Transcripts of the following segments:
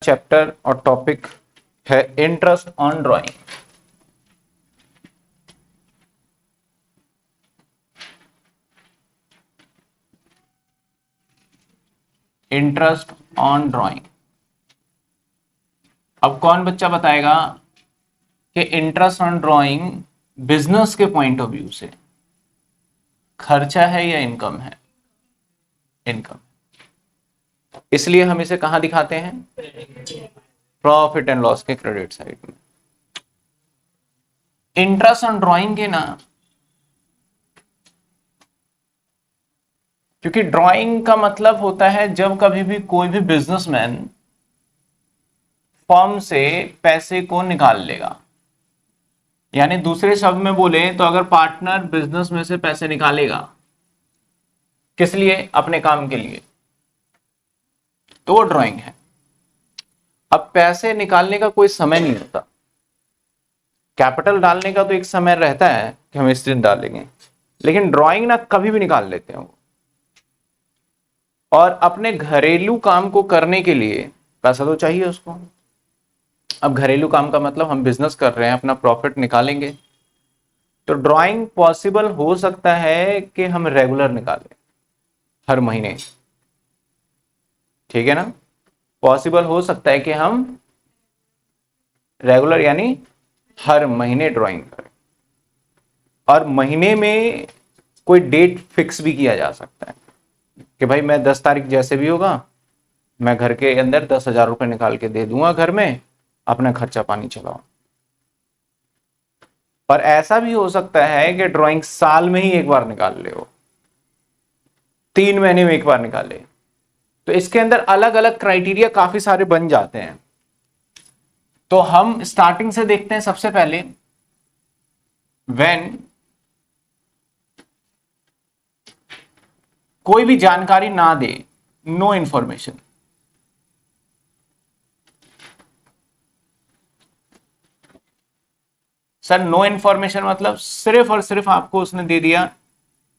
Chapter और topic है interest on drawing. Interest on drawing. अब कौन बच्चा बताएगा कि इंटरेस्ट ऑन ड्राइंग बिजनेस के पॉइंट ऑफ व्यू से खर्चा है या इनकम है? इनकम। इसलिए हम इसे कहां दिखाते हैं? प्रॉफिट एंड लॉस के क्रेडिट साइड में। इंटरेस्ट ऑन ड्राइंग के ना, क्योंकि ड्राइंग का मतलब होता है जब कभी भी कोई भी बिजनेसमैन फर्म से पैसे को निकाल लेगा, यानी दूसरे शब्द में बोले तो अगर पार्टनर बिजनेस में से पैसे निकालेगा, किस लिए? अपने काम के लिए, तो वो ड्राइंग है। अब पैसे निकालने का कोई समय नहीं होता, कैपिटल डालने का तो एक समय रहता है कि हम इस दिन डालेंगे, लेकिन ड्राइंग ना कभी भी निकाल लेते हैं वो। और अपने घरेलू काम को करने के लिए पैसा तो चाहिए उसको। अब घरेलू काम का मतलब हम बिजनेस कर रहे हैं, अपना प्रॉफिट निकालेंगे, तो ड्राइंग पॉसिबल हो सकता है कि हम रेगुलर निकालें हर महीने, ठीक है ना? पॉसिबल हो सकता है कि हम रेगुलर यानी हर महीने ड्राइंग करें, और महीने में कोई डेट फिक्स भी किया जा सकता है कि भाई मैं 10 तारीख जैसे भी होगा मैं घर के अंदर 10,000 रुपए निकाल के दे दूंगा घर में, अपना खर्चा पानी चलाओ। और ऐसा भी हो सकता है कि ड्राइंग साल में ही एक बार निकाल ले, हो 3 महीने में एक बार निकाले, तो इसके अंदर अलग अलग क्राइटेरिया काफी सारे बन जाते हैं। तो हम स्टार्टिंग से देखते हैं। सबसे पहले व्हेन कोई भी जानकारी ना दे, no information, sir no information मतलब सिर्फ और सिर्फ आपको उसने दे दिया,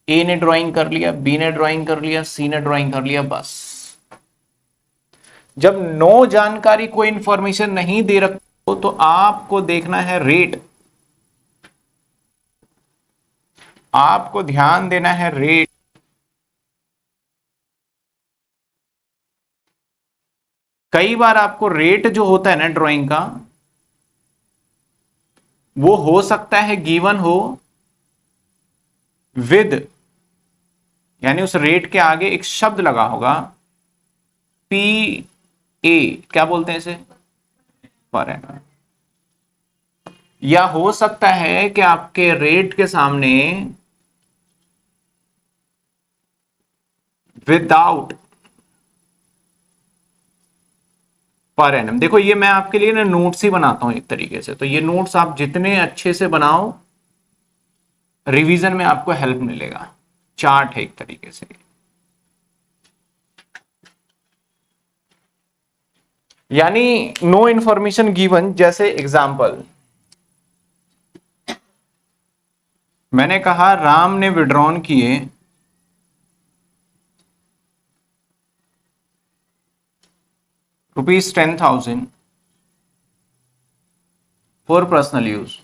ए ने ड्राइंग कर लिया, बी ने ड्राइंग कर लिया, सी ने ड्राइंग कर लिया, बस। जब नो जानकारी कोई इंफॉर्मेशन नहीं दे रखो तो आपको देखना है रेट, आपको ध्यान देना है रेट। कई बार आपको रेट जो होता है ना ड्राइंग का, वो हो सकता है गिवन हो विद, यानी उस रेट के आगे एक शब्द लगा होगा, पी ए, क्या बोलते हैं इसे? Per annum. या हो सकता है कि आपके रेट के सामने विदाउट पर एनम। देखो ये मैं आपके लिए ना नोट्स ही बनाता हूं एक तरीके से, तो ये नोट्स आप जितने अच्छे से बनाओ रिवीजन में आपको हेल्प मिलेगा। चार्ट है एक तरीके से, यानी नो इंफॉर्मेशन गिवन। जैसे एग्जांपल मैंने कहा राम ने विड्रॉन किए ₹10,000 for personal use,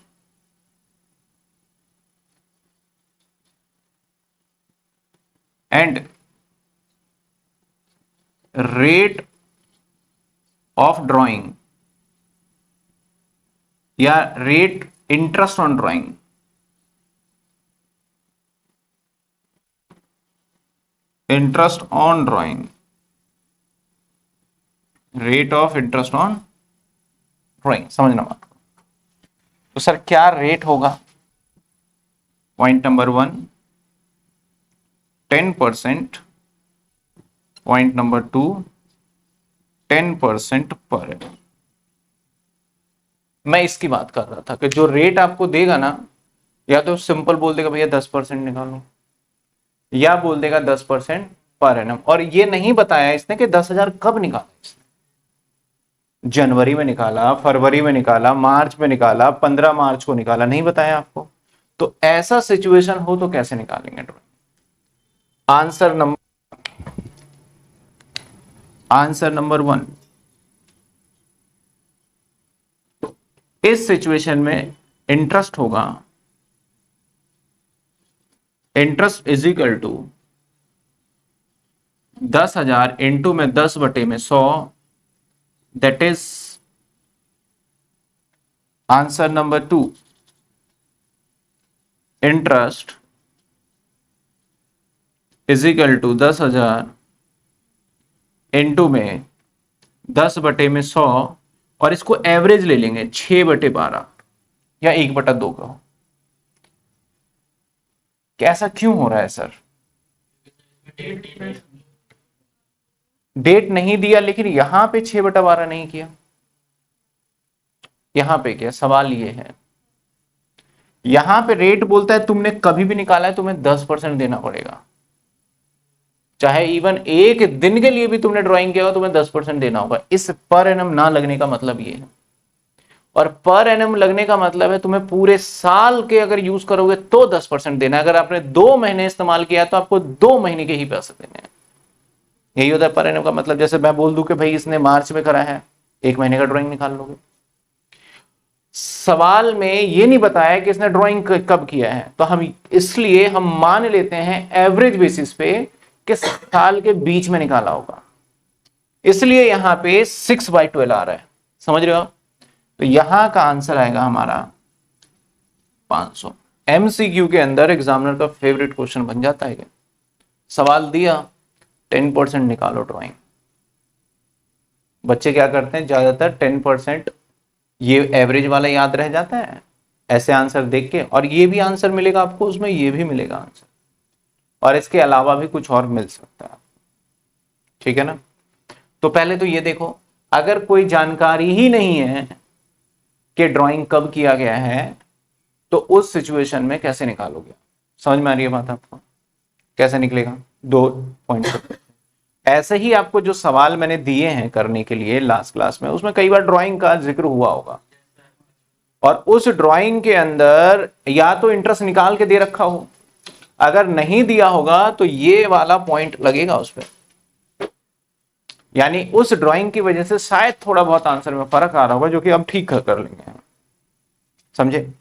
and rate of drawing या rate interest on drawing, interest on drawing, rate of interest on drawing, समझना बात। तो सर क्या रेट होगा? Point number 1 10%, point number 2 10% per annum. मैं इसकी बात कर रहा था कि जो रेट आपको देगा ना, या तो सिंपल बोल देगा भैया 10% निकालो, या बोल देगा 10% पर एनम। और ये नहीं बताया इसने कि 10,000 कब निकाला इसने, जनवरी में निकाला, फरवरी में निकाला, मार्च में निकाला, 15 मार्च को निकाला, नहीं बताया आपको। तो ऐसा सिचुएशन हो तो कैसे निकालेंगे ड्राइंग? आंसर नंबर 1, इस सिचुएशन में इंटरेस्ट होगा, interest is equal to 10,000 into में 10/100, that is answer number 2। Interest is equal to 10,000 into में 10/100, और इसको एवरेज ले लेंगे 6/12 या 1/2 का। कैसा क्यों हो रहा है सर? डेट नहीं दिया, लेकिन यहां पे 6/12 नहीं किया, यहां पे क्या सवाल ये है, यहां पे रेट बोलता है तुमने कभी भी निकाला है तुम्हें 10% देना पड़ेगा, चाहे इवन एक दिन के लिए भी तुमने ड्राइंग किया हो तुम्हें 10% देना होगा। इस पर एनम ना लगने का मतलब ये है, और पर एनम लगने का मतलब है तुम्हें पूरे साल के अगर यूज करोगे तो 10% देना है। अगर आपने 2 महीने इस्तेमाल किया तो आपको 2 महीने के ही पैसे देने हैं। यही होता है पर एनम का मतलब। जैसे मैं बोल दूं कि भाई इसने मार्च में करा है, 1 महीने का ड्राइंग निकाल लोगे। सवाल में ये नहीं बताया कि इसने ड्राइंग कब किया है, तो हम इसलिए हम मान लेते हैं एवरेज बेसिस पे कि साल के बीच में निकाला होगा, इसलिए यहां पे 6/12 आ रहा है। समझ रहे हो? तो यहां का आंसर आएगा हमारा 500। एमसीक्यू के अंदर एग्जामिनर का फेवरेट क्वेश्चन बन जाता है। सवाल दिया 10% निकालो ड्राइंग। बच्चे क्या करते हैं ज्यादातर 10%, ये एवरेज वाला याद रह जाता है ऐसे आंसर देख के, और ये भी आंसर मिलेगा आपको, उसमें ये भी मिलेगा आंसर, और इसके अलावा भी कुछ और मिल सकता है। ठीक है ना? तो पहले तो ये देखो, अगर कोई जानकारी ही नहीं है कि ड्राइंग कब किया गया है तो उस सिचुएशन में कैसे निकालोगे? समझ में आ रही है बात आपको? कैसे निकलेगा? 2 पॉइंट। ऐसे ही आपको जो सवाल मैंने दिए हैं करने के लिए लास्ट क्लास में, उसमें कई बार ड्राइंग का जिक्र हुआ होगा, और उस ड्राइंग के अंदर या तो इंटरेस्ट निकाल के दे रखा हो, अगर नहीं दिया होगा तो ये वाला पॉइंट लगेगा उस पर। यानी उस ड्राइंग की वजह से शायद थोड़ा बहुत आंसर में फर्क आ रहा होगा, जो कि अब ठीक कर लेंगे। समझे?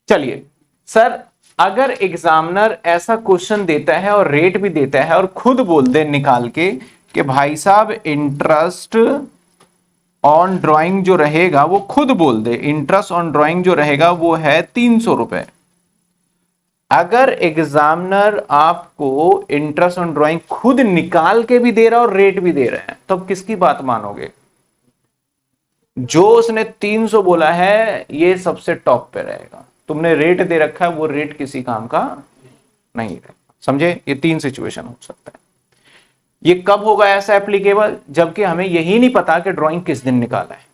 चलिए सर, अगर एग्जामिनर ऐसा क्वेश्चन देता है और रेट भी देता है और खुद बोल दे निकाल के कि भाई साहब इंटरेस्ट ऑन ड्राइंग जो रहेगा, वो खुद बोल दे इंटरेस्ट ऑन ड्राइंग जो रहेगा वो है 300 रुपए। अगर एग्जामिनर आपको इंटरेस्ट ऑन ड्राइंग खुद निकाल के भी दे रहा है और रेट भी दे रहा है, तो अब किसकी बात मानोगे? जो उसने 300 बोला है ये सबसे टॉप पे रहेगा। तुमने रेट दे रखा है, वो रेट किसी काम का नहीं रहेगा। समझे? ये 3 सिचुएशन हो सकता है। ये कब होगा ऐसा एप्लीकेबल? जबकि हमें यही नहीं पता कि ड्राइंग किस दिन निकाला है।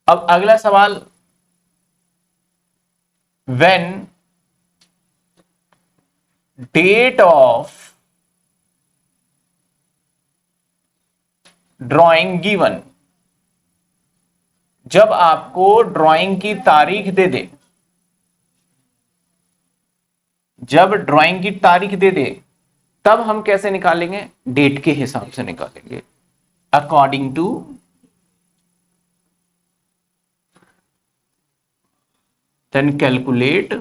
अब अगला सवाल, when date of drawing given, जब आपको ड्राइंग की तारीख दे दे, जब ड्राइंग की तारीख दे दे तब हम कैसे निकालेंगे? डेट के हिसाब से निकालेंगे, according to then calculate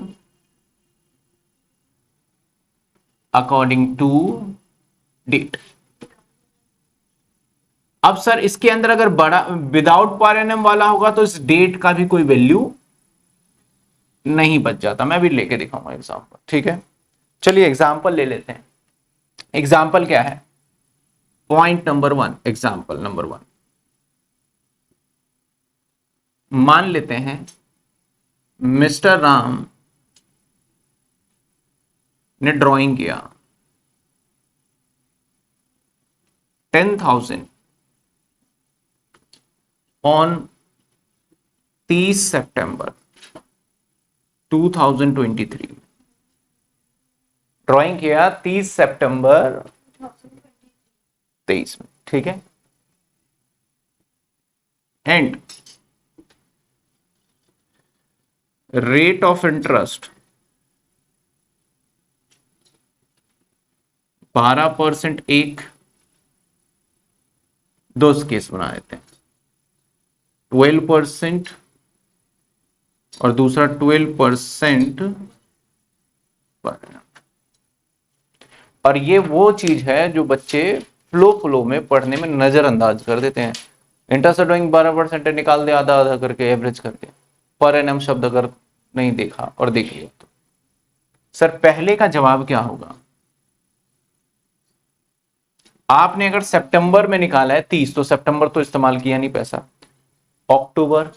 according to date. अब सर इसके अंदर अगर बड़ा विदाउट पर एनम वाला होगा तो इस डेट का भी कोई वैल्यू नहीं बच जाता। मैं भी लेके दिखाऊंगा एग्जांपल। ठीक है, चलिए एग्जांपल ले लेते हैं। एग्जाम्पल क्या है? पॉइंट नंबर 1, एग्जाम्पल नंबर 1, मान लेते हैं मिस्टर राम ने ड्राइंग किया 10,000 ऑन 30 सितंबर 2023। ड्राइंग किया 30 सितंबर 23 में। ठीक है, एंड रेट ऑफ इंटरेस्ट 12% एक, 2 केस बना देते हैं। 12% और दूसरा 12% पर एनम। और ये वो चीज है जो बच्चे फ्लो में पढ़ने में नजरअंदाज कर देते हैं। इंटरेस्ट ड्राइंग 12% निकाल दे, आधा आधा करके एवरेज करके, पर एनम शब्द अगर नहीं देखा और देख लिया तो सर पहले का जवाब क्या होगा? आपने अगर सितंबर में निकाला है 30, तो सितंबर तो इस्तेमाल किया नहीं पैसा। अक्टूबर,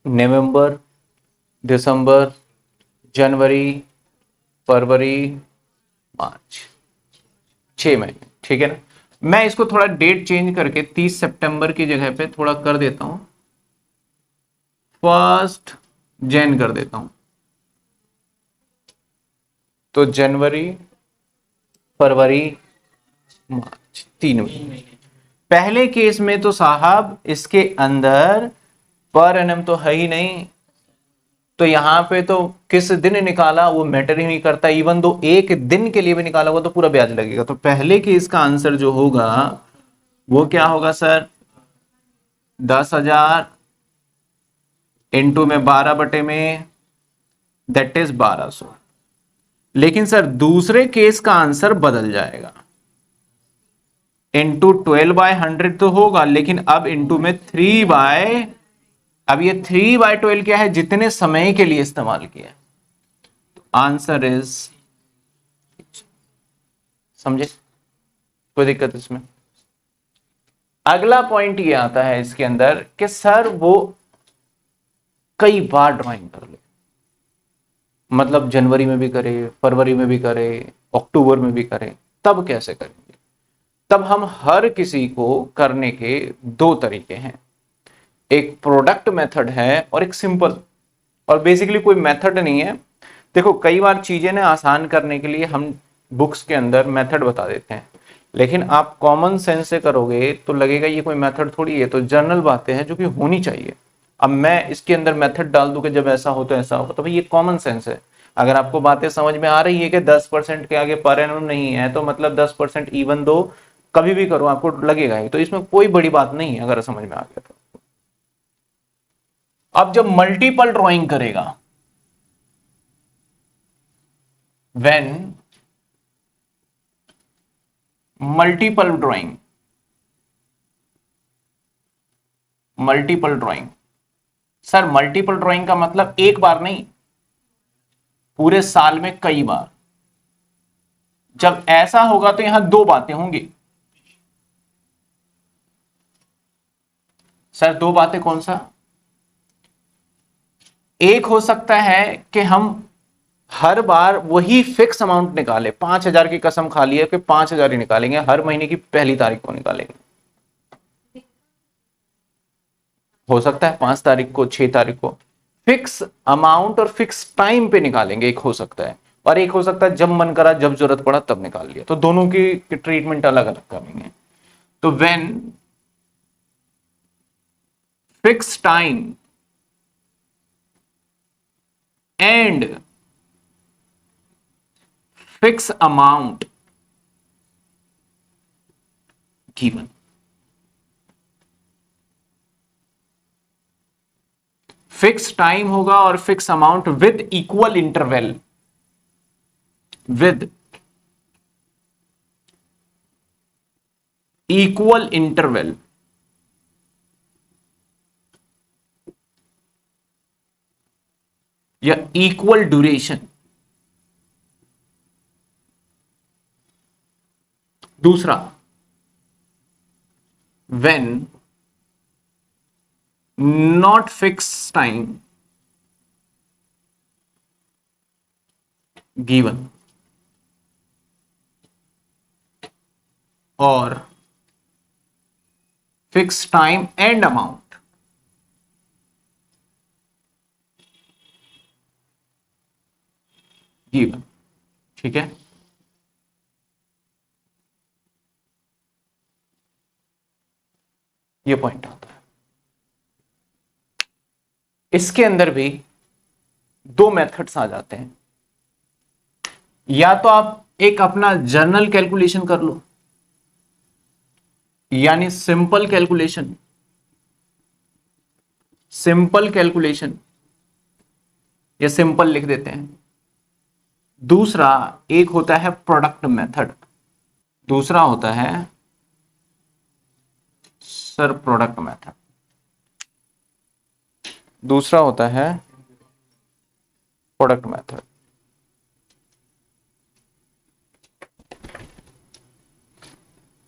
नवंबर, दिसंबर, जनवरी, फरवरी, मार्च, 6 महीने, ठीक है ना। मैं इसको थोड़ा डेट चेंज करके 30 सितंबर की जगह पे थोड़ा कर देता हूं, 1 जैन कर देता हूं। तो जनवरी, फरवरी, मार्च, 3 महीने। पहले केस में तो साहब इसके अंदर पर एनम तो है ही नहीं, तो यहां पे तो किस दिन निकाला वो मैटर ही नहीं करता। इवन दो एक दिन के लिए भी निकाला होगा तो पूरा ब्याज लगेगा। तो पहले केस का आंसर जो होगा वो क्या होगा सर? 10,000 इंटू में 12 बटे में, दैट इज 1200। लेकिन सर दूसरे केस का आंसर बदल जाएगा। इंटू 12/100 तो होगा, लेकिन अब इंटू में 3 बाय, अब ये 3/12 क्या है? जितने समय के लिए इस्तेमाल किया। आंसर इज, समझे? कोई दिक्कत इसमें? अगला पॉइंट ये आता है इसके अंदर कि सर वो कई बार ड्राइंग कर ले, मतलब जनवरी में भी करे, फरवरी में भी करे, अक्टूबर में भी करे, तब कैसे करेंगे? तब हम हर किसी को करने के दो तरीके हैं, एक प्रोडक्ट मेथड है और एक सिंपल। और बेसिकली कोई मेथड नहीं है। देखो कई बार चीजें ना आसान करने के लिए हम बुक्स के अंदर मेथड बता देते हैं, लेकिन आप कॉमन सेंस से करोगे तो लगेगा ये कोई मेथड थोड़ी है, तो जनरल बातें हैं जो कि होनी चाहिए। अब मैं इसके अंदर मेथड डाल दूं कि जब ऐसा हो तो ऐसा होगा, तो भाई ये कॉमन सेंस है। अगर आपको बातें समझ में आ रही है कि 10% के आगे पर एनम नहीं है, तो मतलब 10% इवन दो कभी भी करो आपको लगेगा ही, तो इसमें कोई बड़ी बात नहीं है अगर समझ में आ गया तो। अब जब मल्टीपल ड्राइंग करेगा, when multiple drawing, multiple drawing, sir multiple drawing का मतलब एक बार नहीं, पूरे साल में कई बार। जब ऐसा होगा तो यहां दो बातें होंगी। सर दो बातें कौन सा? एक हो सकता है कि हम हर बार वही फिक्स अमाउंट निकाले, 5,000 की कसम खा ली है कि 5,000 ही निकालेंगे, हर महीने की पहली तारीख को निकालेंगे। हो सकता है 5 तारीख को, 6 तारीख को, फिक्स अमाउंट और फिक्स टाइम पे निकालेंगे, एक हो सकता है। और एक हो सकता है जब मन करा, जब जरूरत पड़ा तब निकाल लिया। तो दोनों की ट्रीटमेंट अलग अलग करेंगे। तो when fix time and fix amount given, fix time होगा और fix amount with equal interval, with equal interval, या इक्वल ड्यूरेशन। दूसरा, when not fix time given और fix time and amount given. ठीक है, ये पॉइंट आता है। इसके अंदर भी दो मेथड्स आ जाते हैं। या तो आप एक अपना जर्नल कैलकुलेशन कर लो, यानी सिंपल कैलकुलेशन, सिंपल कैलकुलेशन, या सिंपल लिख देते हैं। दूसरा एक होता है प्रोडक्ट मेथड, दूसरा होता है सर प्रोडक्ट मेथड, दूसरा होता है प्रोडक्ट मेथड।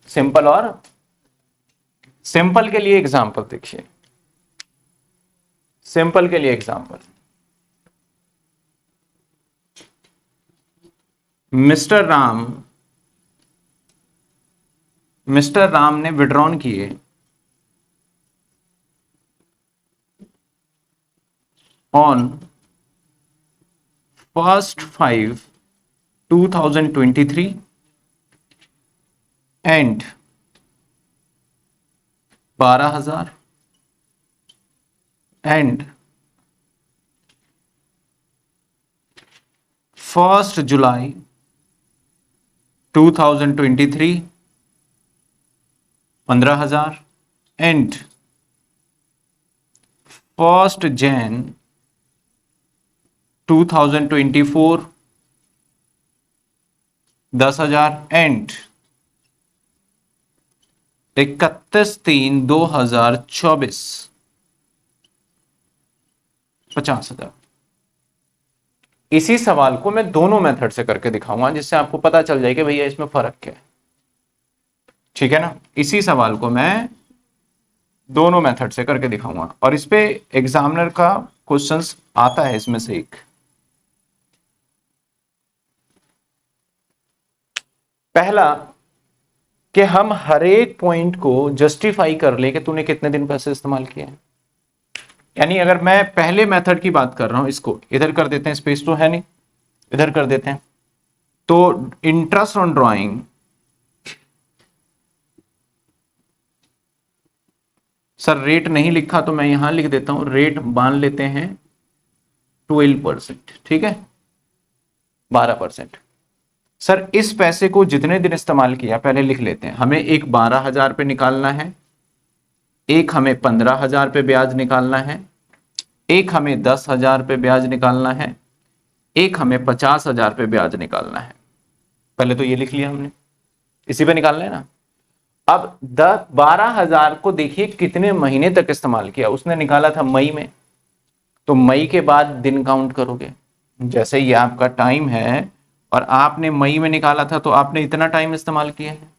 सिंपल और सिंपल के लिए एग्जांपल देखिए, सिंपल के लिए एग्जांपल, मिस्टर राम ने विड्रॉन किए on 1st 5/2023 and 12,000 and 1st July 2023 15,000 and 1st Jan 2024 10,000 and 31/3/2024 50,000। इसी सवाल को मैं दोनों मेथड से करके दिखाऊंगा, जिससे आपको पता चल जाए कि भैया इसमें फर्क क्या है। ठीक है ना, इसी सवाल को मैं दोनों मेथड से करके दिखाऊंगा, और इस पे एग्जामिनर का क्वेश्चंस आता है इसमें से एक। पहला कि हम हर एक पॉइंट को जस्टिफाई कर ले कि तूने कितने दिन पैसे इस्तेमाल किए हैं। यानी अगर मैं पहले मेथड की बात कर रहा हूं, इसको इधर कर देते हैं, स्पेस तो है नहीं, इधर कर देते हैं। तो interest on drawing, sir rate नहीं लिखा तो मैं यहां लिख देता हूं, रेट मान लेते हैं 12%, ठीक है, 12%। सर इस पैसे को जितने दिन इस्तेमाल किया पहले लिख लेते हैं। हमें एक 12,000 पे निकालना है, एक हमें 15,000 पे ब्याज निकालना है, एक हमें 10,000 पे ब्याज निकालना है, एक हमें 50,000 पे ब्याज निकालना है। पहले तो ये लिख लिया हमने, इसी पे निकालना है ना। अब 12,000 को देखिए कितने महीने तक इस्तेमाल किया, उसने निकाला था मई में, तो मई के बाद दिन काउंट करोगे। जैसे ये आपका टाइम है और आपने मई में निकाला था तो आपने इतना टाइम इस्तेमाल किया है,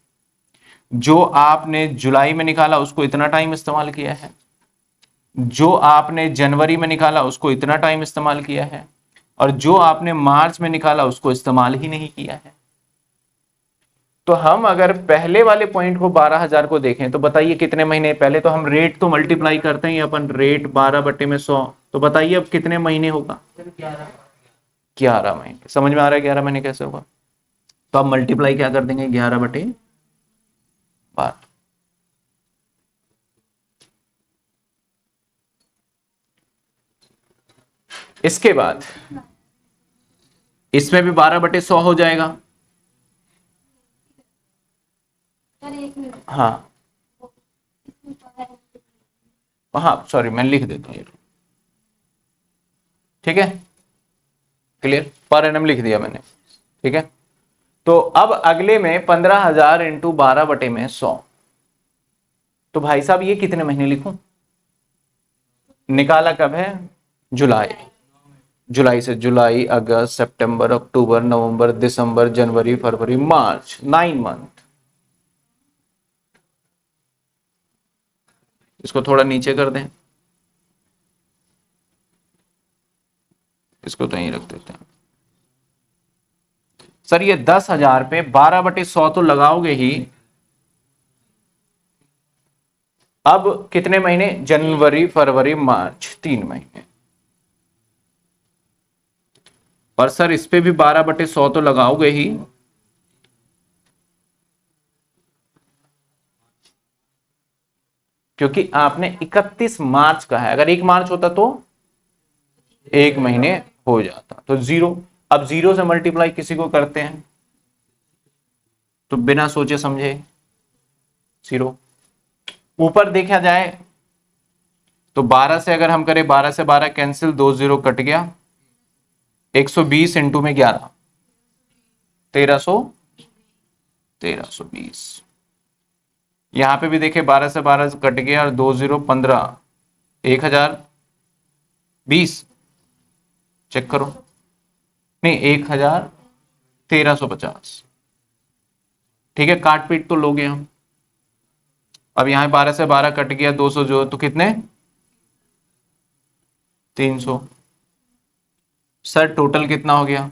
जो आपने जुलाई में निकाला उसको इतना टाइम इस्तेमाल किया है, जो आपने जनवरी में निकाला उसको इतना टाइम इस्तेमाल किया है, और जो आपने मार्च में निकाला उसको इस्तेमाल ही नहीं किया है। तो हम अगर पहले वाले पॉइंट को 12,000 को देखें तो बताइए कितने महीने। पहले तो हम रेट तो मल्टीप्लाई करते हैं अपन, रेट 12/100, तो बताइए अब कितने महीने होगा, 11 महीने। समझ में आ रहा है 11 महीने कैसे होगा। तो अब मल्टीप्लाई क्या कर देंगे, 11/12। इसके बाद इसमें भी 12/100 हो जाएगा। हाँ हाँ, सॉरी मैं लिख देता हूँ, ठीक है, क्लियर, पर एनम लिख दिया मैंने, ठीक है। तो अब अगले में 15,000 इंटू 12/100, तो भाई साहब ये कितने महीने लिखूं, निकाला कब है, जुलाई, जुलाई से जुलाई, अगस्त, सितंबर, अक्टूबर, नवंबर, दिसंबर, जनवरी, फरवरी, मार्च, 9 मंथ। इसको थोड़ा नीचे कर दें, इसको तो यहीं रख देते हैं। सर ये 10,000 पे 12/100 तो लगाओगे ही। अब कितने महीने, जनवरी, फरवरी, मार्च, 3 महीने। और सर इस पे भी 12/100 तो लगाओगे ही, क्योंकि आपने 31 मार्च का है। अगर 1 मार्च होता तो 1 महीने हो जाता, तो 0। अब 0 से मल्टीप्लाई किसी को करते हैं तो बिना सोचे समझे 0। ऊपर देखा जाए तो 12 से अगर हम करें, 12 से 12 कैंसिल, 2 0 कट गया, 120 इंटू में 11, 1320। यहां पे भी देखे 12 से 12 कट गया और 2 0 15, 1020, चेक करो, नहीं 1350। ठीक है, काट पीट तो लोगे हम। अब यहां 12 से 12 कट गया, 200 जो, तो कितने, 300। सर टोटल कितना हो गया,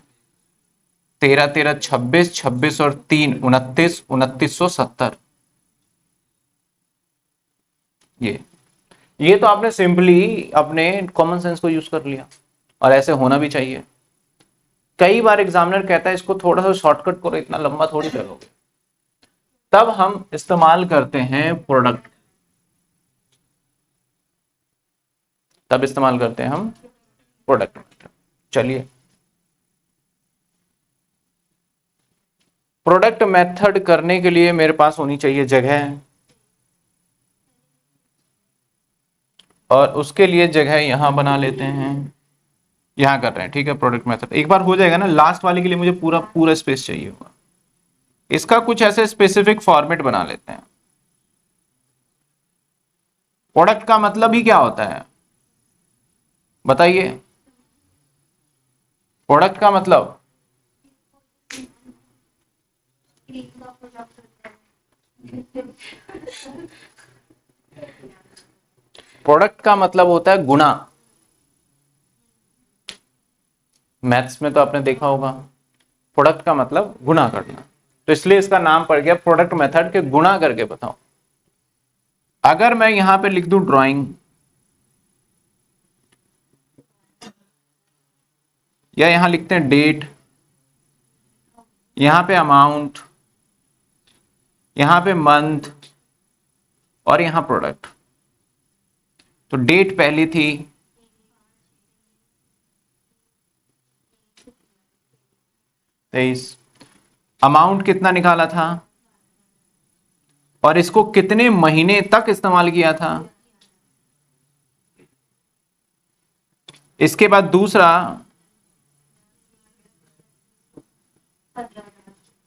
13 13 26, 26 और 3 29, 2970। ये तो आपने सिंपली अपने कॉमन सेंस को यूज कर लिया, और ऐसे होना भी चाहिए। कई बार एग्जामिनर कहता है इसको थोड़ा सा शॉर्टकट करो, इतना लंबा थोड़ी चलोगे। तब हम इस्तेमाल करते हैं प्रोडक्ट, तब इस्तेमाल करते हैं हम प्रोडक्ट मेथड। चलिए, प्रोडक्ट मेथड करने के लिए मेरे पास होनी चाहिए जगह, और उसके लिए जगह यहां बना लेते हैं, यहां कर रहे हैं। ठीक है, प्रोडक्ट मेथड एक बार हो जाएगा ना, लास्ट वाले के लिए मुझे पूरा पूरा स्पेस चाहिए होगा। इसका कुछ ऐसे स्पेसिफिक फॉर्मेट बना लेते हैं। प्रोडक्ट का मतलब ही क्या होता है बताइए, प्रोडक्ट का मतलब प्रोडक्ट का मतलब होता है गुणा। मैथ्स में तो आपने देखा होगा, प्रोडक्ट का मतलब गुणा करना, तो इसलिए इसका नाम पड़ गया प्रोडक्ट मेथड के गुणा करके बताओ। अगर मैं यहां पे लिख दूं ड्राइंग, या यहां लिखते हैं डेट, यहां पे अमाउंट, यहां पे मंथ, और यहां प्रोडक्ट, तो डेट पहली थी, अमाउंट कितना निकाला था, और इसको कितने महीने तक इस्तेमाल किया था। इसके बाद दूसरा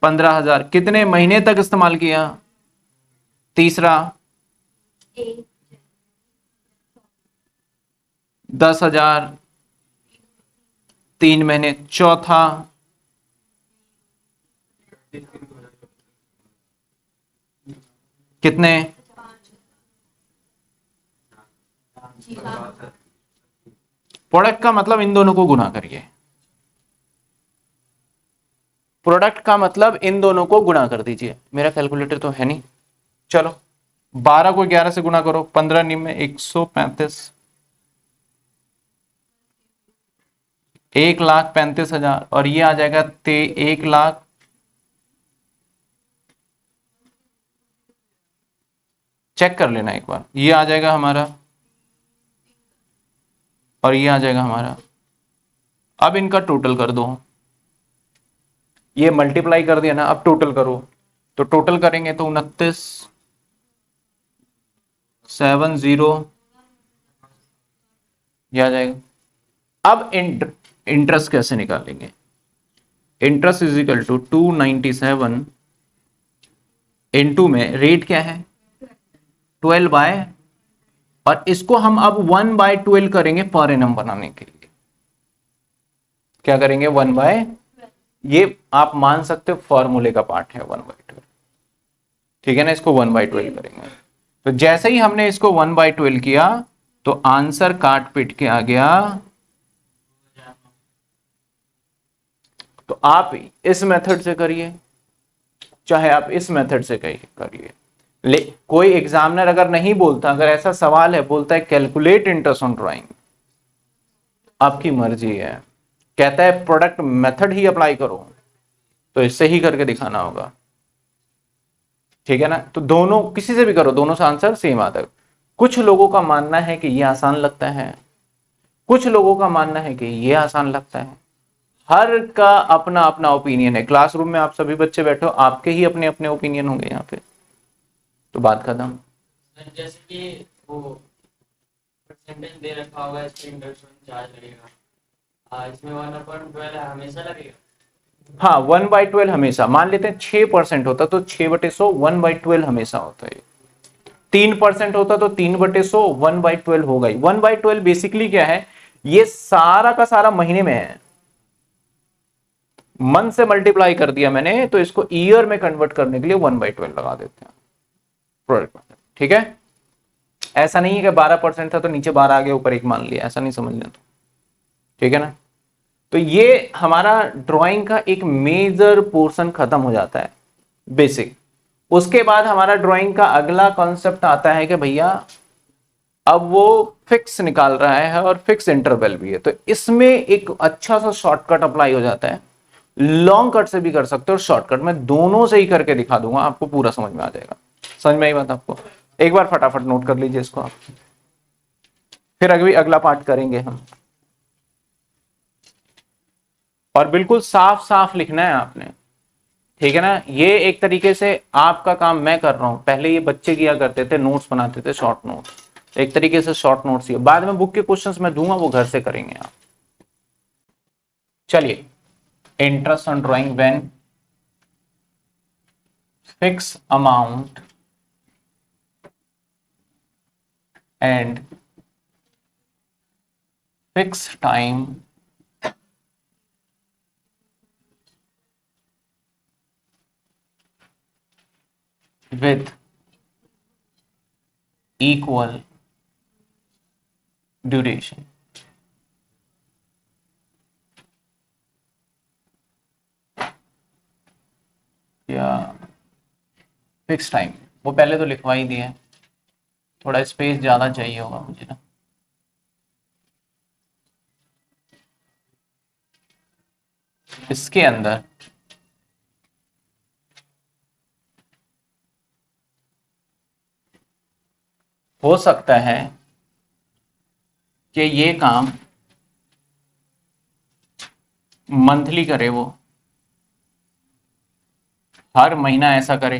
15,000, कितने महीने तक इस्तेमाल किया। तीसरा 10,000, 3 महीने। चौथा कितने, प्रोडक्ट का मतलब इन दोनों को गुना करिए, प्रोडक्ट का मतलब इन दोनों को गुणा कर दीजिए। मेरा कैलकुलेटर तो है नहीं, चलो 12 को 11 से गुणा करो, 15 निम में 135, 1,35,000, और ये आ जाएगा 1,00,000, चेक कर लेना एक बार, ये आ जाएगा हमारा और ये आ जाएगा हमारा। अब इनका टोटल कर दो, ये मल्टीप्लाई कर दिया ना, अब टोटल करो, तो टोटल करेंगे तो 29,70 ये आ जाएगा। अब इंटरेस्ट कैसे निकालेंगे, interest is equal to 297 into में रेट क्या है 12 बाय, और इसको हम अब 1/12 करेंगे पर एनम बनाने के लिए। क्या करेंगे 1/, ये आप मान सकते हो फॉर्मूले का पार्ट है 1/12, ठीक है ना, इसको 1/12 करेंगे। तो जैसे ही हमने इसको 1/12 किया तो आंसर काट पीट के आ गया। तो आप इस मेथड से करिए, चाहे आप इस मेथड से करिए, कोई एग्जामिनर अगर नहीं बोलता, अगर ऐसा सवाल है बोलता है कैलकुलेट इंटरेस्ट ऑन ड्राइंग, आपकी मर्जी है, कहता है प्रोडक्ट मेथड ही अप्लाई करो, तो इससे ही करके दिखाना होगा, ठीक है ना। तो दोनों किसी से भी करो, दोनों से आंसर सेम आता है। कुछ लोगों का मानना है कि ये आसान लगता है, कुछ लोगों का मानना है कि ये आसान लगता है, हर का अपना अपना ओपिनियन है। क्लासरूम में आप सभी बच्चे बैठे हो, आपके ही अपने अपने ओपिनियन होंगे यहाँ पे, तो बात खत्म। जैसे कि वो परसेंटेज दे रखा होगा, इस पे इंटरेस्ट चार्ज लगेगा। इसमें 1/12 हमेशा लगेगा। हाँ 1/12 हमेशा, मान लेते हैं 6% होता तो 6/100 1/12 हमेशा होता है। 3% होता तो 3/100 1/12 होगा ही। 1/12 बेसिकली क्या है, ये सारा का सारा महीने में है, मंथ से मल्टीप्लाई कर दिया मैंने, तो इसको ईयर में कन्वर्ट करने के लिए 1/12 लगा देते हैं प्रोडक्ट। ठीक है, ऐसा नहीं है कि 12% था तो नीचे 12 आ गया ऊपर 1 मान लिया, ऐसा नहीं समझना तो। ठीक है ना, तो ये हमारा ड्राइंग का एक मेजर पोर्शन खत्म हो जाता है, बेसिक। उसके बाद हमारा ड्राइंग का अगला कॉन्सेप्ट आता है कि भैया अब वो फिक्स निकाल रहा है और फिक्स इंटरवल भी है, तो इसमें एक अच्छा सा शॉर्टकट अप्लाई हो जाता है। लॉन्ग कट से भी कर सकते हो और शॉर्टकट, मैं दोनों से ही करके दिखा दूंगा, आपको पूरा समझ में आ जाएगा। समझ में आई बात आपको? एक बार फटाफट नोट कर लीजिए इसको आप, फिर अभी अगला पार्ट करेंगे हम। और बिल्कुल साफ साफ लिखना है आपने, ठीक है ना। ये एक तरीके से आपका काम मैं कर रहा हूं, पहले ये बच्चे किया करते थे, नोट्स बनाते थे, शॉर्ट नोट, एक तरीके से शॉर्ट नोट्स ही, बाद में बुक के क्वेश्चंस मैं दूंगा, वो घर से करेंगे आप। चलिए, interest on drawing when fix amount and fix time with equal duration। या फिक्स टाइम, वो पहले तो लिखवा ही दिए, थोड़ा स्पेस ज्यादा चाहिए होगा मुझे ना। इसके अंदर हो सकता है कि ये काम मंथली करे, वो हर महीना ऐसा करे,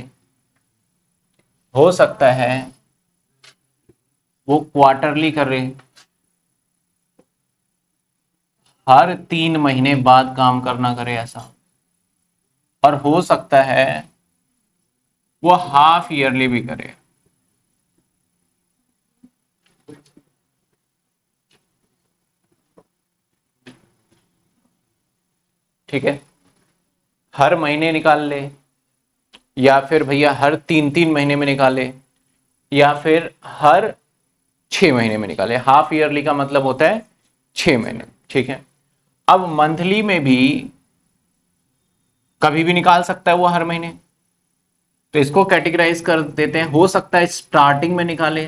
हो सकता है वो क्वार्टरली करे, हर 3 महीने बाद काम करना करे ऐसा, और हो सकता है वो हाफ ईयरली भी करे। ठीक है, हर महीने निकाल ले, या फिर भैया हर 3-3 महीने में निकाले, या फिर हर 6 महीने में निकाले। हाफ ईयरली का मतलब होता है 6 महीने। ठीक है, अब मंथली में भी कभी भी निकाल सकता है वो, हर महीने, तो इसको कैटेगराइज कर देते हैं। हो सकता है स्टार्टिंग में निकाले,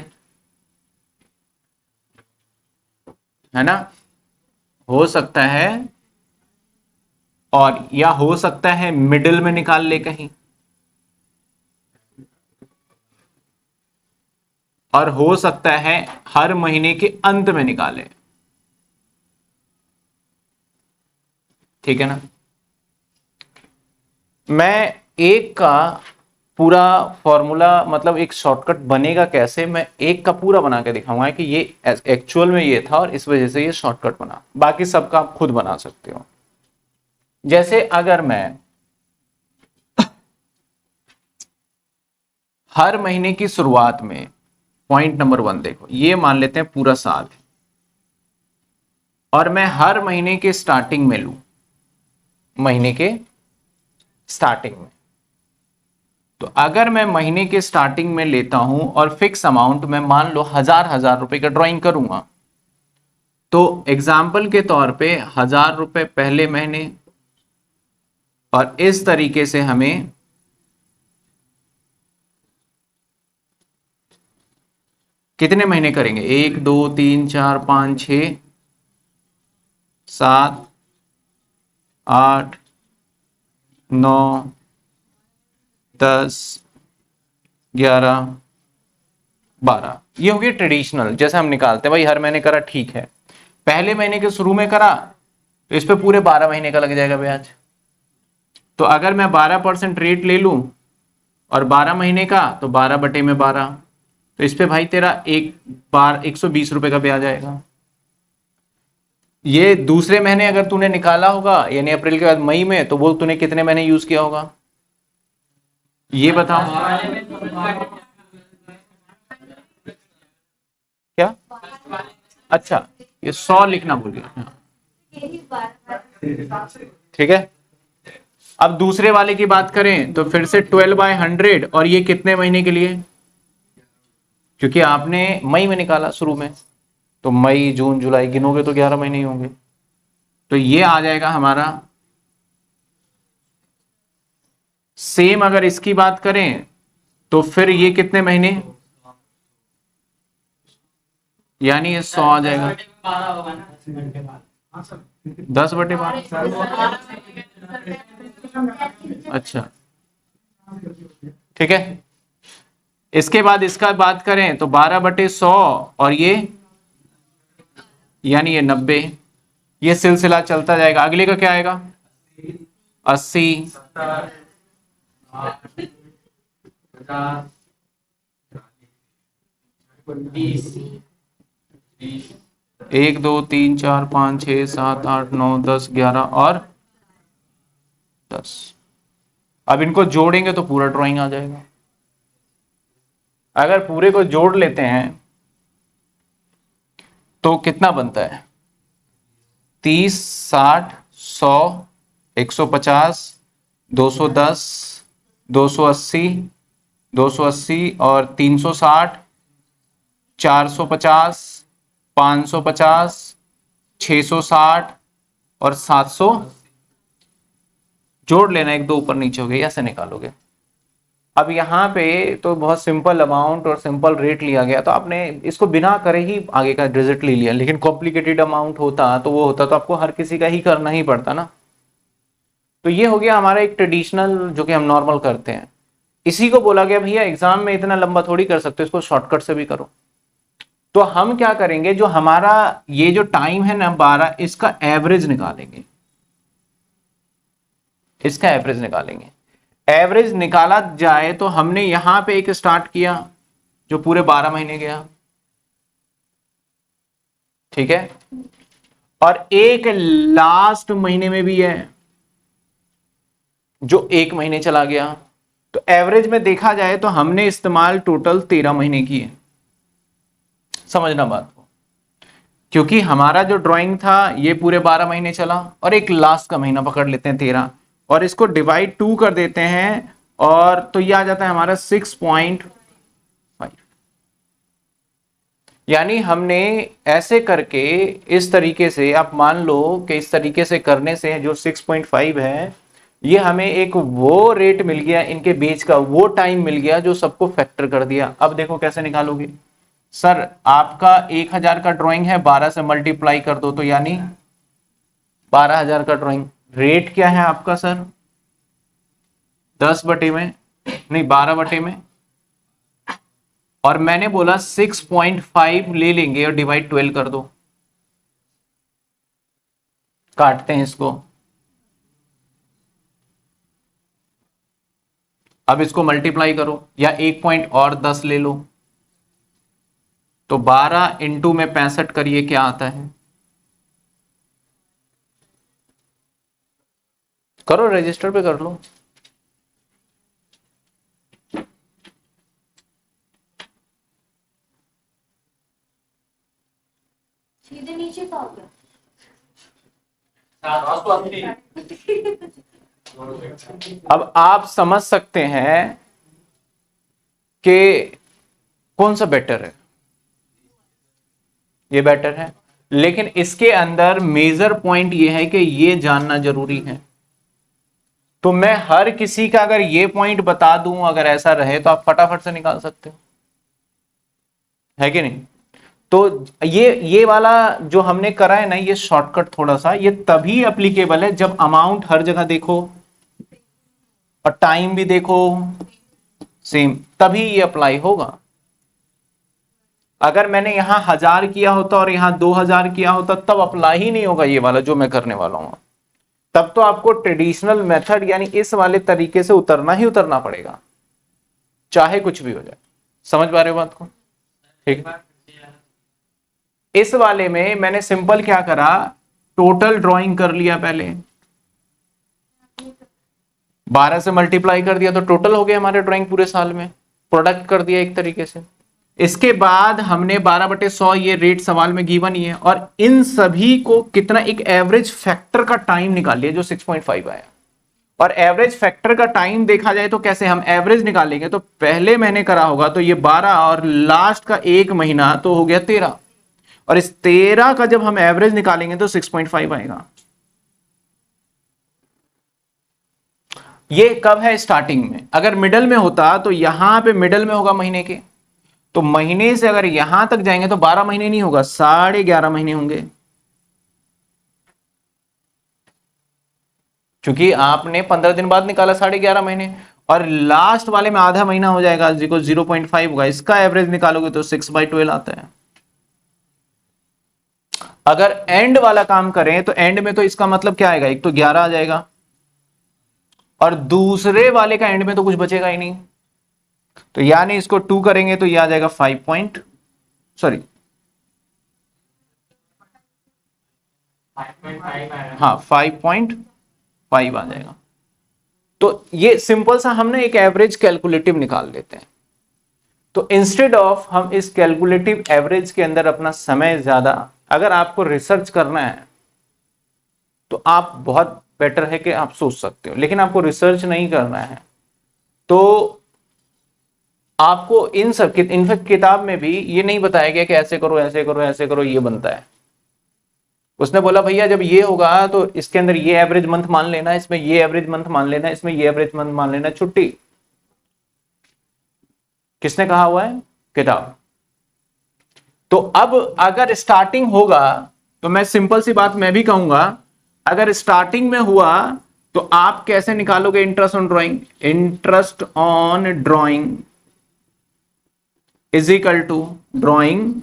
है ना, हो सकता है, और या हो सकता है मिडिल में निकाल ले कहीं, और हो सकता है हर महीने के अंत में निकाले। ठीक है ना, मैं एक का पूरा फॉर्मूला, मतलब एक शॉर्टकट बनेगा कैसे, मैं एक का पूरा बना के दिखाऊंगा कि ये एक्चुअल में ये था और इस वजह से ये शॉर्टकट बना। बाकी सबका आप खुद बना सकते हो। जैसे अगर मैं हर महीने की शुरुआत में, पॉइंट नंबर 1 देखो, ये मान लेते हैं पूरा साल है, और मैं हर महीने के स्टार्टिंग में लू, महीने के स्टार्टिंग में, तो अगर मैं महीने के स्टार्टिंग में लेता हूं और फिक्स अमाउंट में मान लो 1000 रुपए का ड्राइंग करूंगा, तो एग्जाम्पल के तौर पे 1000 रुपए पहले महीने, और इस तरीके से हमें कितने महीने करेंगे, 1 2 3 4 5 6 7 8 9 10 11 12। ये हो गया ट्रेडिशनल, जैसे हम निकालते हैं भाई, हर महीने करा ठीक है, पहले महीने के शुरू में करा तो इस पे पूरे 12 महीने का लग जाएगा ब्याज। तो अगर मैं 12% रेट ले लूं और 12 महीने का, तो 12/12, तो इस पे भाई तेरा एक बार 120 रुपए का ब्याज आएगा। ये दूसरे महीने अगर तूने निकाला होगा यानी अप्रैल के बाद मई में, तो बोल तूने कितने महीने यूज किया होगा ये बताओ। क्या? अच्छा, ये 100 लिखना भूल गया। ठीक है, अब दूसरे वाले की बात करें तो फिर से 12/100, और ये कितने महीने के लिए? क्योंकि आपने मई में निकाला शुरू में, तो मई जून जुलाई गिनोगे तो 11 महीने ही होंगे। तो ये आ जाएगा हमारा। सेम अगर इसकी बात करें तो फिर ये कितने महीने, यानी ये 100 आ जाएगा 10/12। अच्छा ठीक है, इसके बाद इसका बात करें तो 12/100, और ये यानी ये 90। ये सिलसिला चलता जाएगा। अगले का क्या आएगा? 80, 1 2 3 4 5 6 7 8 9 10 11 और 10। अब इनको जोड़ेंगे तो पूरा ड्राइंग आ जाएगा। अगर पूरे को जोड़ लेते हैं तो कितना बनता है? 30, 60, 100, 150, 210, 280, 280 और 360, 450, 550, 660 और 700। जोड़ लेना, एक दो ऊपर नीचे हो गए, ऐसे निकालोगे। अब यहाँ पे तो बहुत सिंपल अमाउंट और सिंपल रेट लिया गया, तो आपने इसको बिना करे ही आगे का रिजल्ट ले लिया। लेकिन कॉम्प्लिकेटेड अमाउंट होता तो वो होता तो आपको हर किसी का ही करना ही पड़ता ना। तो ये हो गया हमारा एक ट्रेडिशनल जो कि हम नॉर्मल करते हैं। इसी को बोला गया भैया एग्जाम में इतना लंबा थोड़ी कर सकते, इसको शॉर्टकट से भी करो। तो हम क्या करेंगे, जो हमारा ये जो टाइम है ना 12, इसका एवरेज निकालेंगे। इसका एवरेज निकालेंगे। एवरेज निकाला जाए तो हमने यहां पे एक स्टार्ट किया जो पूरे 12 महीने गया, ठीक है, और एक लास्ट महीने में भी है जो 1 महीने चला गया। तो एवरेज में देखा जाए तो हमने इस्तेमाल टोटल 13 महीने की है। समझना बात को, क्योंकि हमारा जो ड्राइंग था ये पूरे 12 महीने चला और एक लास्ट का महीना पकड़ लेते हैं 13, और इसको डिवाइड 2 कर देते हैं, और तो ये आ जाता है हमारा 6.5। यानी हमने ऐसे करके इस तरीके से, आप मान लो कि इस तरीके से करने से जो 6.5 है, ये हमें एक वो रेट मिल गया इनके बीच का, वो टाइम मिल गया जो सबको फैक्टर कर दिया। अब देखो कैसे निकालोगे। सर आपका 1000 का ड्राइंग है, 12 से मल्टीप्लाई कर दो तो यानी 12,000 का ड्राइंग। रेट क्या है आपका सर? 10 बटे में नहीं 12 बटे में, और मैंने बोला 6.5 ले लेंगे और डिवाइड 12 कर दो। काटते हैं इसको, अब इसको मल्टीप्लाई करो, या 1 पॉइंट और 10 ले लो, तो 12 इंटू में 65 करिए क्या आता है। करो रजिस्टर पे कर लो। सीधे नीचे का हो गया। अब आप समझ सकते हैं कि कौन सा बेटर है। ये बेटर है, लेकिन इसके अंदर मेजर पॉइंट ये है कि ये जानना जरूरी है। तो मैं हर किसी का अगर ये पॉइंट बता दूं, अगर ऐसा रहे तो आप फटाफट से निकाल सकते हो, है कि नहीं। तो ये वाला जो हमने करा है ना, ये शॉर्टकट थोड़ा सा ये तभी एप्लीकेबल है जब अमाउंट हर जगह देखो और टाइम भी देखो सेम, तभी ये अप्लाई होगा। अगर मैंने यहां 1000 किया होता और यहां 2000 किया होता तब अप्लाई ही नहीं होगा ये वाला जो मैं करने वाला हूं। तब तो आपको ट्रेडिशनल मेथड यानी इस वाले तरीके से उतरना ही उतरना पड़ेगा, चाहे कुछ भी हो जाए। समझ पा रहे हो बात को? ठीक है। इस वाले में मैंने सिंपल क्या करा, टोटल ड्राइंग कर लिया, पहले 12 से मल्टीप्लाई कर दिया तो टोटल हो गया हमारे ड्राइंग पूरे साल में, प्रोडक्ट कर दिया एक तरीके से। इसके बाद हमने 12/100 ये रेट सवाल में गिवन ही है, और इन सभी को कितना, एक एवरेज फैक्टर का टाइम निकाल लिया जो 6.5 आया। और एवरेज फैक्टर का टाइम देखा जाए तो कैसे हम एवरेज निकालेंगे, तो पहले मैंने करा होगा तो ये 12 और लास्ट का एक महीना तो हो गया 13, और इस 13 का जब हम एवरेज निकालेंगे तो 6.5 आएगा। ये कब है, स्टार्टिंग में। अगर मिडल में होता तो यहां पे मिडल में होगा महीने के, तो महीने से अगर यहां तक जाएंगे तो 12 महीने नहीं होगा, 11.5 महीने होंगे, क्योंकि आपने 15 दिन बाद निकाला 11.5 महीने। और लास्ट वाले में आधा महीना हो जाएगा, 0.5 होगा, इसका एवरेज निकालोगे तो 6/12 आता है। अगर एंड वाला काम करें तो एंड में तो इसका मतलब क्या आएगा, एक तो 11 आ जाएगा, और दूसरे वाले का एंड में तो कुछ बचेगा ही नहीं, तो यानी इसको 2 करेंगे तो ये आ जाएगा 5 हाँ 5.5 आ जाएगा। तो ये सिंपल सा हमने एक एवरेज कैलकुलेटिव निकाल लेते हैं। तो इंस्टेड ऑफ हम इस कैलकुलेटिव एवरेज के अंदर अपना समय ज्यादा, अगर आपको रिसर्च करना है तो आप बहुत बेटर है कि आप सोच सकते हो, लेकिन आपको रिसर्च नहीं करना है तो आपको इन सब, इनफैक्ट किताब में भी ये नहीं बताया गया कि ऐसे करो ऐसे करो ऐसे करो ये बनता है। उसने बोला भैया जब ये होगा तो इसके अंदर ये एवरेज मंथ मान लेना, इसमें ये एवरेज मंथ मान लेना, इसमें ये एवरेज मंथ मान लेना, छुट्टी। किसने कहा हुआ है, किताब। तो अब अगर स्टार्टिंग होगा तो मैं सिंपल सी बात मैं भी कहूंगा, अगर स्टार्टिंग में हुआ तो आप कैसे निकालोगे interest on drawing, interest on drawing is equal to drawing,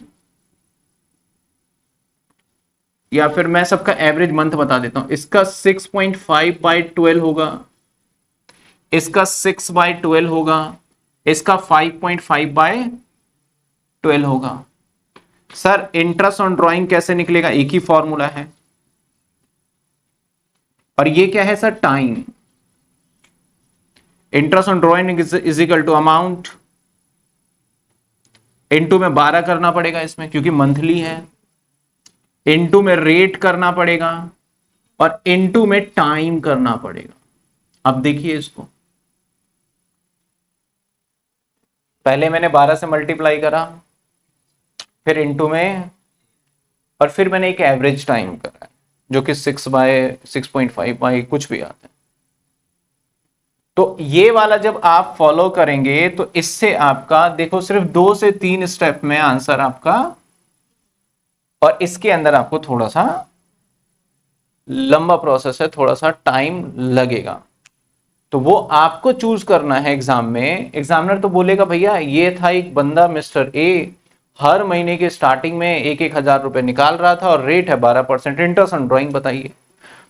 या फिर मैं सबका एवरेज मंथ बता देता हूं, इसका 6.5/12 होगा, इसका 6/12 होगा, इसका 5.5/12 होगा। सर इंटरेस्ट ऑन ड्राइंग कैसे निकलेगा, एक ही फॉर्मूला है, और ये क्या है sir, time. Interest on drawing is equal to amount into में 12 करना पड़ेगा इसमें क्योंकि मंथली है, इनटू में रेट करना पड़ेगा, और इनटू में टाइम करना पड़ेगा। अब देखिए इसको, पहले मैंने 12 से मल्टीप्लाई करा, फिर इनटू में, और फिर मैंने एक एवरेज टाइम करा जो कि 6/6.5 कुछ भी आता है। तो ये वाला जब आप फॉलो करेंगे तो इससे आपका देखो सिर्फ 2 से 3 स्टेप में आंसर आपका, और इसके अंदर आपको थोड़ा सा लंबा प्रोसेस है, थोड़ा सा टाइम लगेगा। तो वो आपको चूज करना है एग्जाम में। एग्जामिनर तो बोलेगा भैया ये था एक बंदा मिस्टर ए, हर महीने के स्टार्टिंग में 1,000 रुपए निकाल रहा था और रेट है 12%, इंटरेस्ट ऑन ड्राइंग बताइए।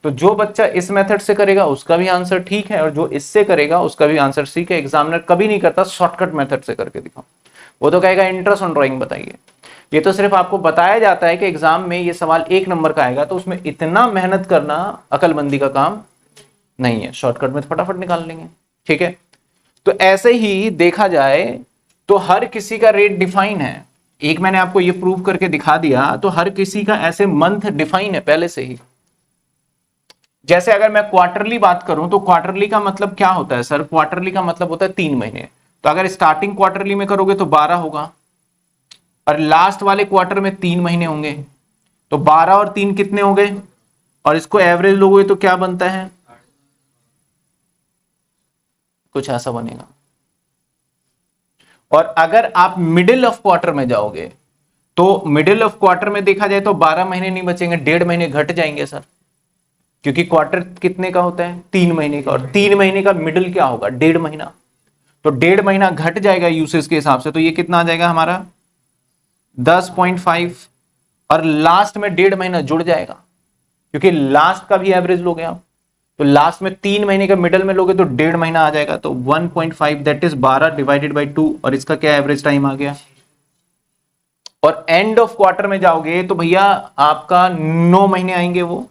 तो जो बच्चा इस मेथड से करेगा उसका भी आंसर ठीक है, और जो इससे करेगा उसका भी आंसर ठीक है। एग्जामिनर कभी नहीं करता शॉर्टकट मेथड से करके दिखाओ, वो तो कहेगा इंटरेस्ट ऑन ड्राइंग बताइए। ये तो सिर्फ आपको बताया जाता है कि एग्जाम में ये सवाल 1 नंबर का आएगा, तो उसमें इतना मेहनत करना अकलमंदी का काम नहीं है, शॉर्टकट में फटाफट निकाल लेंगे, ठीक है। तो ऐसे ही देखा जाए तो हर किसी का रेट डिफाइन है, एक मैंने आपको ये प्रूव करके दिखा दिया, तो हर किसी का ऐसे मंथ डिफाइन है पहले से ही। जैसे अगर मैं क्वार्टरली बात करूं तो क्वार्टरली का मतलब क्या होता है सर, क्वार्टरली का मतलब होता है 3 महीने। तो अगर स्टार्टिंग क्वार्टरली में करोगे तो 12 होगा, और लास्ट वाले क्वार्टर में 3 महीने होंगे, तो 12 और 3 कितने हो गए, और इसको एवरेज लोगे तो क्या बनता है, कुछ ऐसा बनेगा। और अगर आप मिडिल ऑफ क्वार्टर में जाओगे तो मिडिल ऑफ क्वार्टर में देखा जाए तो 12 महीने नहीं बचेंगे, 1.5 महीने घट जाएंगे सर, क्योंकि क्वार्टर कितने का होता है, 3 महीने का, और 3 महीने का मिडिल क्या होगा, 1.5 महीना। तो 1.5 महीना घट जाएगा यूसेज के हिसाब से, तो ये कितना आ जाएगा हमारा 10.5, और लास्ट में 1.5 महीना जुड़ जाएगा क्योंकि लास्ट का भी एवरेज लोगे आप, तो लास्ट में 3 महीने का मिडल में लोगे तो 1.5 महीना आ जाएगा, तो 1.5 दैट इज 12 डिवाइडेड बाई 2, और इसका क्या एवरेज टाइम आ गया और एंड ऑफ क्वार्टर में जाओगे तो भैया आपका 9 महीने आएंगे, वो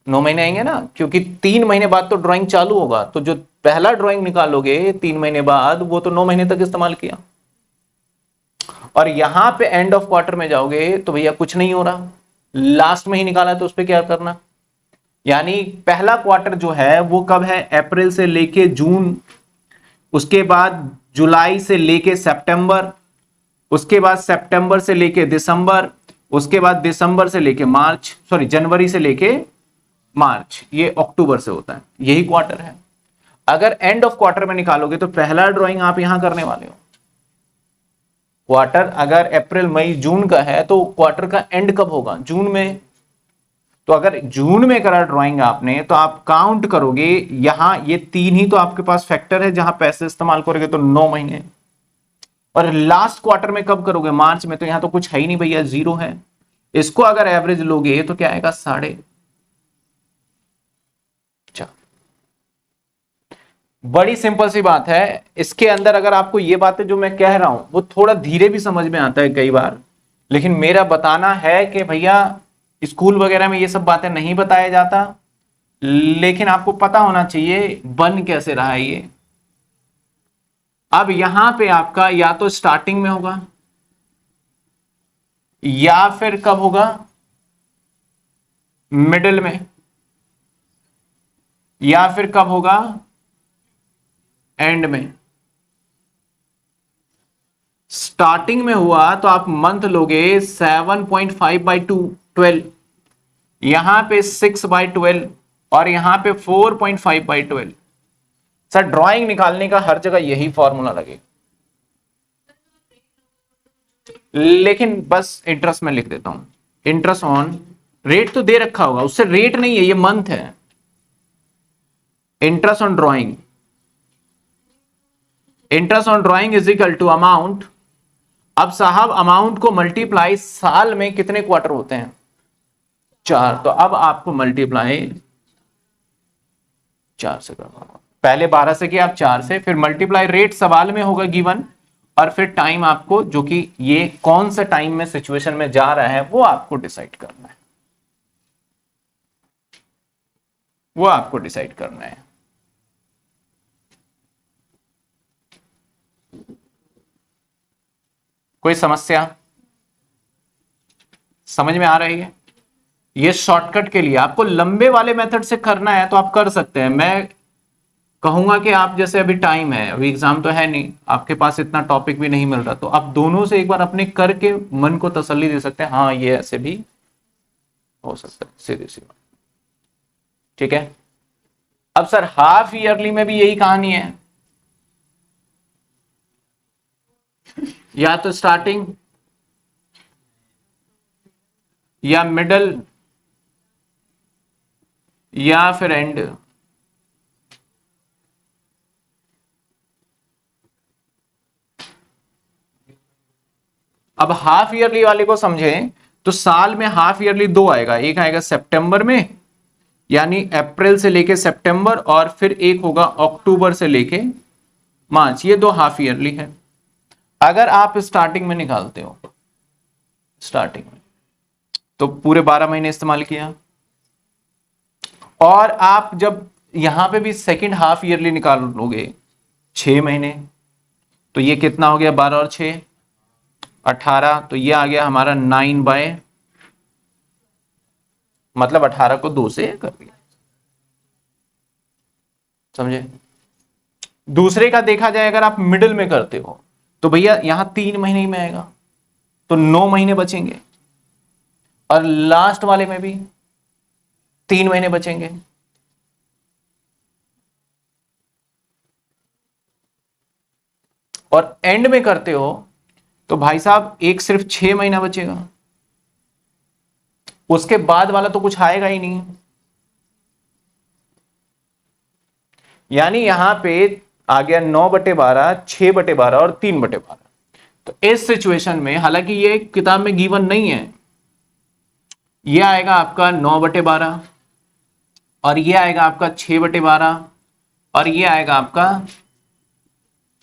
9 महीने आएंगे ना, क्योंकि 3 महीने बाद तो ड्राइंग चालू होगा, तो जो पहला ड्राइंग निकालोगे 3 महीने बाद वो तो 9 महीने तक इस्तेमाल किया। और यहां पे एंड ऑफ क्वार्टर में जाओगे तो भैया कुछ नहीं हो रहा, लास्ट में ही निकाला तो उस पर क्या करना। यानी पहला क्वार्टर जो है वो कब है, अप्रैल से लेके जून, उसके बाद जुलाई से लेके सितंबर, उसके बाद सितंबर से लेके दिसंबर, उसके बाद दिसंबर से लेके मार्च, सॉरी जनवरी से लेके मार्च, ये अक्टूबर से होता है, यही क्वार्टर है। अगर एंड ऑफ क्वार्टर में निकालोगे तो पहला ड्राइंग आप यहां करने वाले हो। क्वार्टर अगर अप्रैल मई जून का है तो क्वार्टर का एंड कब होगा, जून में। तो अगर जून में करा ड्राइंग आपने तो आप काउंट करोगे, यहां ये 3 ही तो आपके पास फैक्टर है जहां पैसे इस्तेमाल करोगे, तो 9 महीने। और लास्ट क्वार्टर में कब करोगे, मार्च में, तो यहां तो कुछ है ही नहीं भैया, 0 है। इसको अगर एवरेज लोगे तो क्या आएगा, 4.5। बड़ी सिंपल सी बात है। इसके अंदर अगर आपको ये बातें जो मैं कह रहा हूं वो थोड़ा धीरे भी समझ में आता है कई बार, लेकिन मेरा बताना है कि भैया स्कूल वगैरह में ये सब बातें नहीं बताया जाता, लेकिन आपको पता होना चाहिए बन कैसे रहा है ये। अब यहां पे आपका या तो स्टार्टिंग में होगा या फिर कब होगा, मिडिल में, या फिर कब होगा, एंड में। स्टार्टिंग में हुआ तो आप मंथ लोगे 7.5/2 12, यहां पे 6/12 और यहां पे 4.5/12। सर ड्राइंग निकालने का हर जगह यही फॉर्मूला लगे, लेकिन बस इंटरेस्ट में लिख देता हूं, इंटरेस्ट ऑन रेट तो दे रखा होगा, उससे रेट नहीं है, ये मंथ है। Interest on drawing, interest on drawing is equal to amount. अब साहब अमाउंट को मल्टीप्लाई, साल में कितने क्वार्टर होते हैं, 4, तो अब आपको मल्टीप्लाई 4 से करना होगा। पहले 12 से किया, आप 4 से, फिर मल्टीप्लाई रेट सवाल में होगा गिवन, और फिर टाइम आपको, जो कि ये कौन सा टाइम में सिचुएशन में जा रहा है वो आपको डिसाइड करना है, वो आपको डिसाइड करना है। कोई समस्या समझ में आ रही है? ये शॉर्टकट के लिए, आपको लंबे वाले मेथड से करना है तो आप कर सकते हैं। मैं कहूंगा कि आप जैसे अभी टाइम है, अभी एग्जाम तो है नहीं, आपके पास इतना टॉपिक भी नहीं मिल रहा, तो आप दोनों से एक बार अपने करके मन को तसल्ली दे सकते हैं, हाँ ये ऐसे भी हो सकता है, सीधी सी बात। ठीक है। अब सर हाफ ईयरली में भी यही कहानी है, या तो स्टार्टिंग या मिडल या फिर एंड। अब हाफ ईयरली वाले को समझें तो साल में हाफ ईयरली 2 आएगा, एक आएगा सितंबर में, यानी अप्रैल से लेके सितंबर, और फिर एक होगा अक्टूबर से लेके मार्च, ये 2 हाफ ईयरली है। अगर आप स्टार्टिंग में निकालते हो, स्टार्टिंग में, तो पूरे 12 महीने इस्तेमाल किया, और आप जब यहां पे भी सेकंड हाफ ईयरली निकालोगे 6 महीने, तो ये कितना हो गया, 12 और 6 18, तो ये आ गया हमारा 9/, मतलब 18 को 2 से कर दिया, समझे। दूसरे का देखा जाए, अगर आप मिडिल में करते हो तो भैया यहां 3 महीने में आएगा, तो 9 महीने बचेंगे, और लास्ट वाले में भी 3 महीने बचेंगे। और एंड में करते हो तो भाई साहब एक सिर्फ 6 महीना बचेगा, उसके बाद वाला तो कुछ आएगा ही नहीं। यानी यहां पे आ गया 9/12, 6/12 और 3/12। तो इस सिचुएशन में, हालांकि ये किताब में गिवन नहीं है, ये आएगा आपका 9/12, और ये आएगा आपका 6/12, और ये आएगा आपका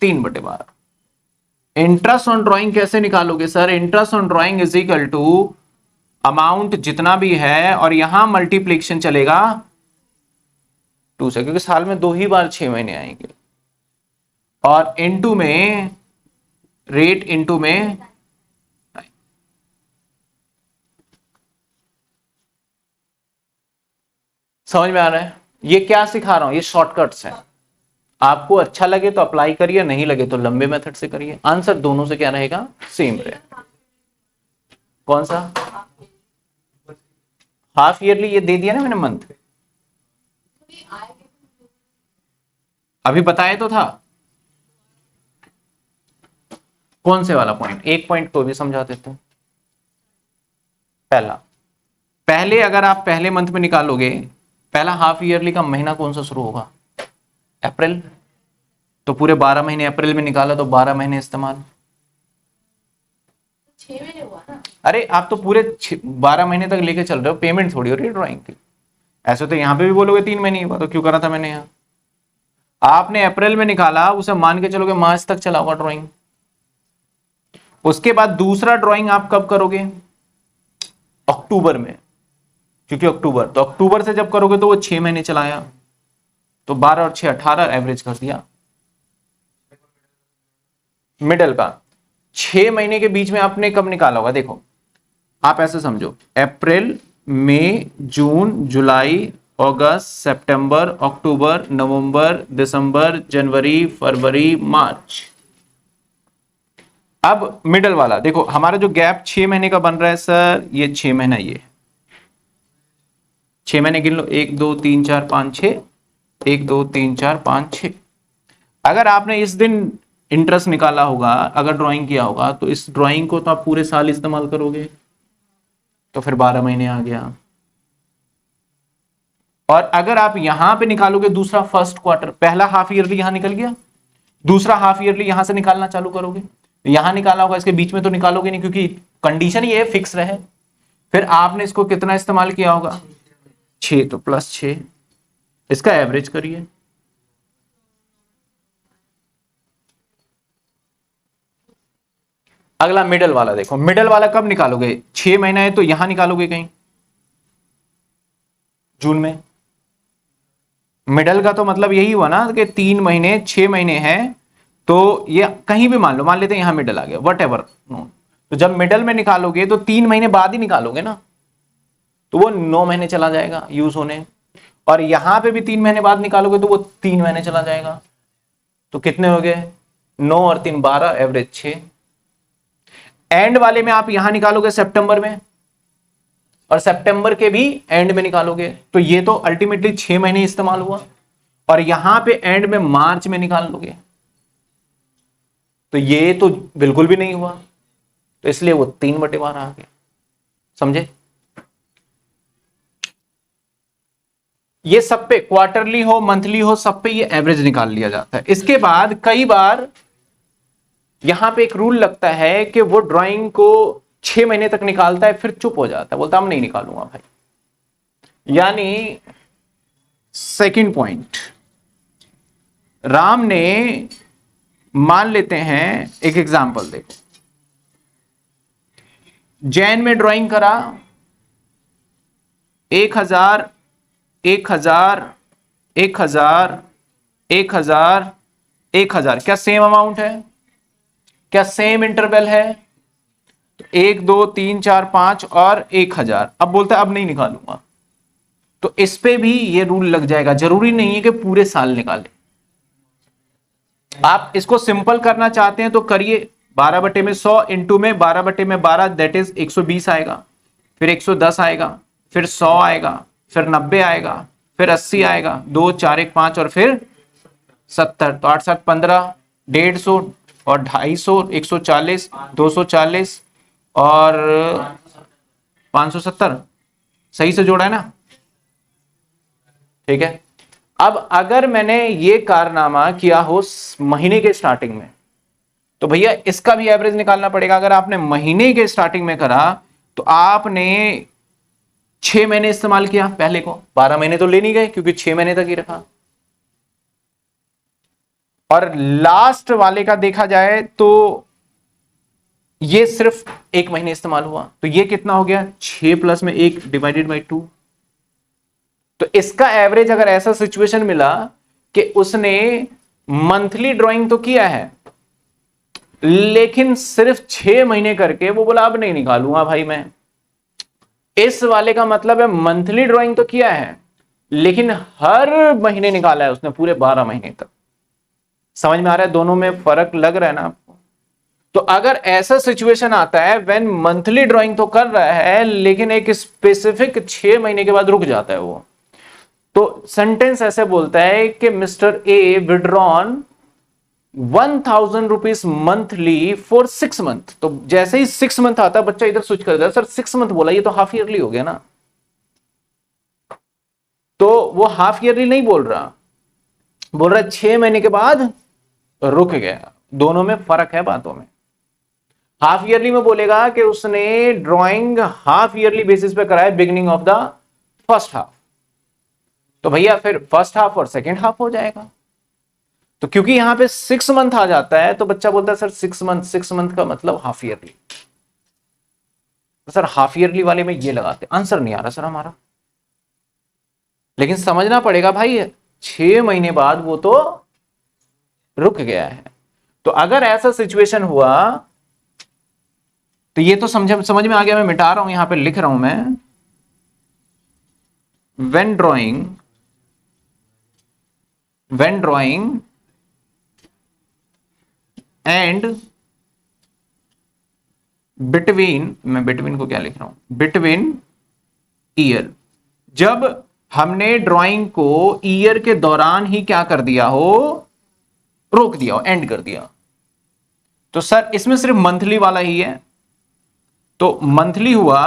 3/12। इंटरेस्ट ऑन ड्राइंग कैसे निकालोगे sir? Interest on drawing is equal to amount जितना भी है और यहां मल्टीप्लिकेशन चलेगा 2 से, क्योंकि साल में 2 ही बार 6 महीने आएंगे, और इनटू में रेट इनटू में समझ में आ रहा है? ये क्या सिखा रहा हूं, ये शॉर्टकट्स है। आपको अच्छा लगे तो अप्लाई करिए, नहीं लगे तो लंबे मेथड से करिए। आंसर दोनों से क्या रहेगा? सेम रहेगा। कौन सा? हाफ ईयरली ये दे दिया ना मैंने मंथ, अभी बताया तो था। कौन से वाला पॉइंट? एक पॉइंट को भी समझा देता हूं। पहले अगर आप पहले मंथ में निकालोगे, पहला हाफ ईयरली का महीना कौन सा शुरू होगा? अप्रैल। तो पूरे 12 महीने अप्रैल में निकाला तो 12 महीने इस्तेमाल। 6 महीने हुआ ना। अरे आप तो पूरे 12 महीने तक लेके चल रहे हो, पेमेंट थोड़ी हो रही है ड्राइंग की। ऐसे तो यहां पे भी बोलोगे 3 महीने हुआ, तो क्यों करा था मैंने? यहां आपने अप्रैल में निकाला, उसे मान के चलोगे मार्च तक चला हुआ ड्राइंग। उसके बाद दूसरा ड्राइंग आप कब करोगे? अक्टूबर में, क्योंकि अक्टूबर, तो अक्टूबर से जब करोगे तो वो 6 महीने चलाया, तो 12 और 6 18 एवरेज कर दिया। मिडल का 6 महीने के बीच में आपने कब निकाला होगा? देखो आप ऐसे समझो, अप्रैल, मई, जून, जुलाई, अगस्त, सितंबर, अक्टूबर, नवंबर, दिसंबर, जनवरी, फरवरी, मार्च। अब मिडल वाला देखो, हमारा जो गैप 6 महीने का बन रहा है सर, ये 6 महीना, ये 6 महीने गिन लो, 1 2 3 4 5 6, 1 2 3 4 5 6। अगर आपने इस दिन इंटरेस्ट निकाला होगा, अगर ड्राइंग किया होगा, तो इस ड्राइंग को तो आप पूरे साल इस्तेमाल करोगे, तो फिर 12 महीने आ गया। और अगर आप यहां पे निकालोगे दूसरा फर्स्ट क्वार्टर, पहला हाफ ईयरली यहां निकल गया, दूसरा हाफ ईयरली यहां से निकालना चालू करोगे, यहां निकाला होगा, इसके बीच में तो निकालोगे नहीं, क्योंकि कंडीशन ये फिक्स रहे। फिर आपने इसको कितना इस्तेमाल किया होगा? 6, तो प्लस 6, इसका एवरेज करिए। अगला मिडल वाला देखो, मिडल वाला कब निकालोगे? 6 महीना है तो यहां निकालोगे कहीं जून में। मिडल का तो मतलब यही हुआ ना कि 3 महीने 6 महीने हैं, तो ये कहीं भी मान लो, मान लेते हैं यहां मिडल आ गया, वट एवर नो। तो जब मिडल में निकालोगे तो 3 महीने बाद ही निकालोगे ना, तो वो 9 महीने चला जाएगा यूज होने। और यहां पे भी 3 महीने बाद निकालोगे तो वो 3 महीने चला जाएगा। तो कितने हो गए? 9 और 3 12, एवरेज 6। एंड वाले में आप यहां निकालोगे सितंबर में, और सितंबर के भी एंड में निकालोगे, तो ये तो अल्टीमेटली 6 महीने इस्तेमाल हुआ। और यहां पे एंड में मार्च में निकाल लोगे, तो ये तो बिल्कुल भी नहीं हुआ, तो इसलिए वो 3/12 आ गया। समझे? ये सब पे क्वार्टरली हो, मंथली हो, सब पे ये एवरेज निकाल लिया जाता है। इसके बाद कई बार यहां पे एक रूल लगता है कि वो ड्राइंग को 6 महीने तक निकालता है, फिर चुप हो जाता है, बोलता हम नहीं निकालूंगा भाई। यानी सेकंड पॉइंट, राम ने, मान लेते हैं एक एग्जांपल देखो, जैन में ड्राइंग करा 1000 1000 1000 1000 1000, क्या सेम अमाउंट है? क्या सेम इंटरवल है? तो 1 2 3 4 5 और 1000। अब बोलता है अब नहीं निकालूंगा, तो इस पे भी ये रूल लग जाएगा। जरूरी नहीं है कि पूरे साल निकाले, आप इसको सिंपल करना चाहते हैं तो करिए। 12/100 इंटू में 12/12, दैट इज 120 आएगा, फिर 110 आएगा, फिर 100 आएगा, फिर 90 आएगा, फिर 80 आएगा, 2 4 1 5 और फिर 70। तो 8 7 15, 150 और 250, 140, 240 और 570। सही से जोड़ा है ना? ठीक है। अब अगर मैंने ये कारनामा किया हो महीने के स्टार्टिंग में, तो भैया इसका भी एवरेज निकालना पड़ेगा। अगर आपने महीने के स्टार्टिंग में करा तो आपने 6 महीने इस्तेमाल किया पहले को, 12 महीने तो ले नहीं गए क्योंकि 6 महीने तक ही रखा। और लास्ट वाले का देखा जाए तो ये सिर्फ 1 महीने इस्तेमाल हुआ, तो ये कितना हो गया 6 प्लस में 1 डिवाइडेड बाई 2। तो इसका एवरेज अगर ऐसा सिचुएशन मिला कि उसने मंथली ड्राइंग तो किया है लेकिन सिर्फ 6 महीने करके वो बोला अब नहीं निकालूंगा भाई मैं, इस वाले का मतलब है मंथली ड्राइंग तो किया है लेकिन हर महीने निकाला है उसने पूरे 12 महीने तक। समझ में आ रहा है दोनों में फर्क लग रहा है ना आपको? तो अगर ऐसा सिचुएशन आता है व्हेन मंथली ड्राइंग तो कर रहा है लेकिन एक स्पेसिफिक 6 महीने के बाद रुक जाता है वो, तो सेंटेंस ऐसे बोलता है कि mister A withdrawn 1000 rupees monthly for 6 month. तो जैसे ही 6 मंथ आता है बच्चा इधर स्विच कर देता है, सर 6 मंथ बोला, ये तो हाफ ईयरली हो गया ना। तो वो हाफ ईयरली नहीं बोल रहा, बोल रहा 6 महीने के बाद रुक गया। दोनों में फर्क है बातों में। हाफ ईयरली में बोलेगा कि उसने ड्राइंग हाफ ईयरली बेसिस पे कराया beginning of the first half, तो भैया फिर फर्स्ट हाफ और सेकेंड हाफ हो जाएगा। तो क्योंकि यहां पे 6 मंथ आ जाता है तो बच्चा बोलता है सर 6 मंथ का मतलब हाफ ईयरली। तो सर हाफ ईयरली वाले में ये लगाते, आंसर नहीं आ रहा सर हमारा। लेकिन समझना पड़ेगा भाई 6 महीने बाद वो तो रुक गया है। तो अगर ऐसा सिचुएशन हुआ तो ये तो समझ में आ गया। मैं मिटा रहा हूं, यहां पे लिख रहा हूं मैं, when drawing and between, मैं between को क्या लिख रहा हूं, between year, जब हमने ड्राइंग को ईयर के दौरान ही क्या कर दिया हो, रोक दिया हो, एंड कर दिया। तो सर इसमें सिर्फ मंथली वाला ही है, तो मंथली हुआ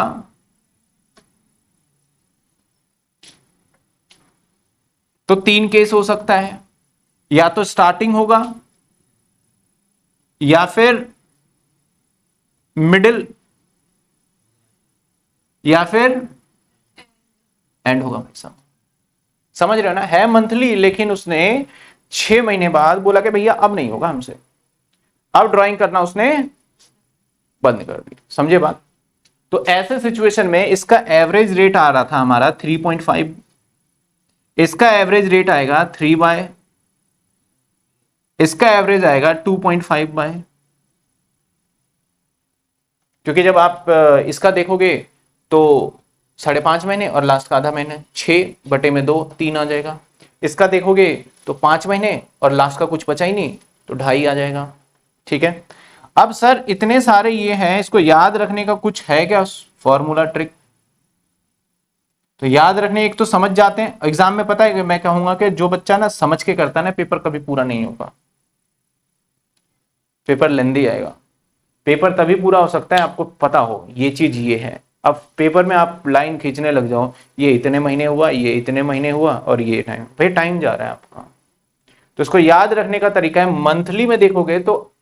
तो 3 केस हो सकता है, या तो स्टार्टिंग होगा या फिर मिडिल या फिर एंड होगा। भाई साहब समझ रहे हो ना, है मंथली लेकिन उसने 6 महीने बाद बोला कि भैया अब नहीं होगा हमसे, अब ड्राइंग करना उसने बंद कर दी। समझे बात? तो ऐसे सिचुएशन में इसका एवरेज रेट आ रहा था हमारा 3.5, इसका एवरेज रेट आएगा 3 बाय, इसका एवरेज आएगा 2.5 बाय। क्योंकि जब आप इसका देखोगे तो 5.5 महीने और लास्ट का आधा महीने, 6/2 3 आ जाएगा। इसका देखोगे तो 5 महीने और लास्ट का कुछ बचा ही नहीं, तो 2.5 आ जाएगा। ठीक है, अब सर इतने सारे ये हैं, इसको याद रखने का कुछ है क्या फॉर्मूला ट्रिक? तो याद रखने, एक तो समझ जाते हैं एग्जाम में, पता है कि मैं कहूंगा कि जो बच्चा ना समझ के करता है ना पेपर कभी पूरा नहीं होगा, पेपर लेंदी आएगा। पेपर तभी पूरा हो सकता है आपको पता हो ये चीज ये है। अब पेपर में आप लाइन खींचने लग जाओ, ये इतने महीने हुआ, ये इतने महीने हुआ और ये टाइम, भाई टाइम जा रहा है आपका। तो इसको याद रखने का तरीका है, मंथली में देखोगे तो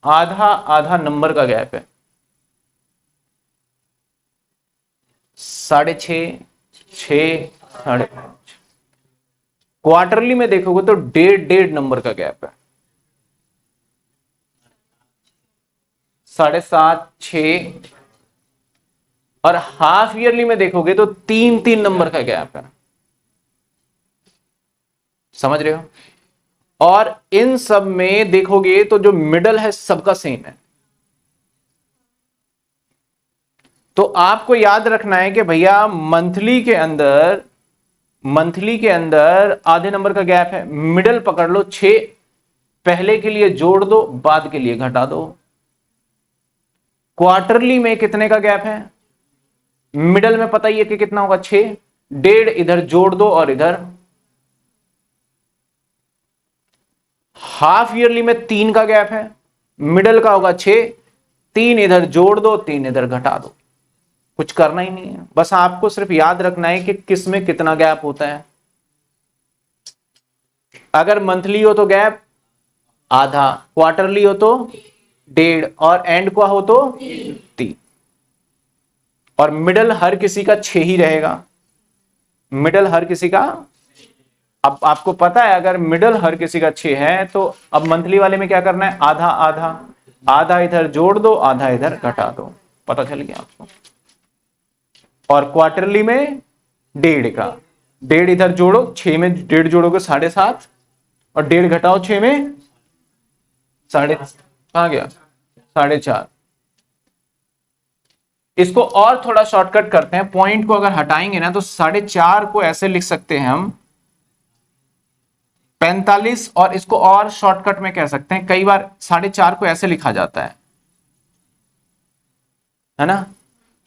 आधा आधा नंबर का गैप है, 6.5 6 5.5। क्वार्टरली में देखोगे तो 1.5 नंबर का गैप है, 7.5 6। और हाफ ईयरली में देखोगे तो 3 नंबर का गैप है। समझ रहे हो? और इन सब में देखोगे तो जो मिडल है सबका सेम है। तो आपको याद रखना है कि भैया मंथली के अंदर आधे नंबर का गैप है, मिडल पकड़ लो 6, पहले के लिए जोड़ दो, बाद के लिए घटा दो। क्वार्टरली में कितने का गैप है, मिडल में पता ही है कि कितना होगा 6, 1.5 इधर जोड़ दो और इधर। हाफ ईयरली में 3 का गैप है, मिडल का होगा 6, 3 इधर जोड़ दो, 3 इधर घटा दो। कुछ करना ही नहीं है, बस आपको सिर्फ याद रखना है कि किस में कितना गैप होता है। अगर मंथली हो तो गैप आधा, क्वार्टरली हो तो 1.5 और एंड का हो तो 3। और मिडल हर किसी का 6 ही रहेगा, मिडल हर किसी का। अब आपको पता है अगर मिडल हर किसी का 6 है तो अब मंथली वाले में क्या करना है, आधा आधा। आधा इधर जोड़ दो, आधा इधर घटा दो, पता चल गया आपको। और क्वार्टरली में 1.5 का, 1.5 इधर जोड़ो, 6 में 1.5 जोड़ोगे 7.5, और 1.5 घटाओ 6 में साढ़े, कहां गया 4.5। इसको और थोड़ा शॉर्टकट करते हैं, पॉइंट को अगर हटाएंगे ना तो 4.5 को ऐसे लिख सकते हैं हम 45, और इसको और शॉर्टकट में कह सकते हैं, कई बार 4.5 को ऐसे लिखा जाता है ना,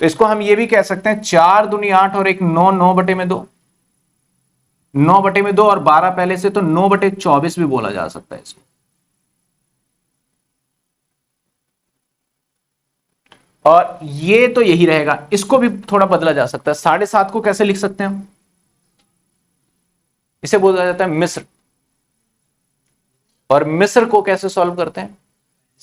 तो इसको हम ये भी कह सकते हैं 4 दूनी 8 और 1 9, 9/2, 9/2 और 12 पहले से, तो 9/24 भी बोला जा सकता है इसको। और ये तो यही रहेगा, इसको भी थोड़ा बदला जा सकता है। 7.5 को कैसे लिख सकते हैं हम, इसे बोला जाता है मिस्र। और मिस्र को कैसे सॉल्व करते हैं,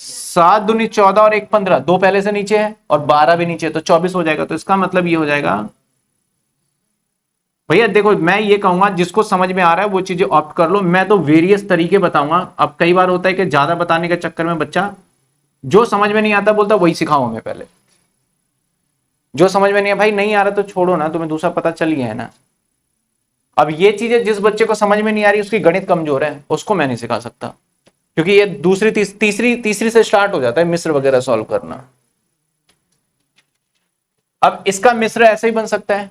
7 दूनी 14 और 1 15, 2 पहले से नीचे है और 12 भी नीचे है, तो 24 हो जाएगा। तो इसका मतलब ये हो जाएगा, भैया देखो मैं ये कहूंगा जिसको समझ में आ रहा है वो चीजें ऑप्ट कर लो, मैं तो वेरियस तरीके बताऊंगा। अब कई बार होता है कि ज्यादा बताने के चक्कर में बच्चा जो समझ में नहीं आता बोलता वही सिखाओ हमें पहले, जो समझ में नहीं है भाई नहीं आ रहा तो छोड़ो ना, तुम्हें दूसरा पता चल गया है ना। अब ये चीजें जिस बच्चे को समझ में नहीं आ रही उसकी गणित कमजोर है, उसको मैं नहीं सिखा सकता, क्योंकि ये दूसरी तीसरी से स्टार्ट हो जाता है मिस्र वगैरह सॉल्व करना। अब इसका मिस्र ऐसे ही बन सकता है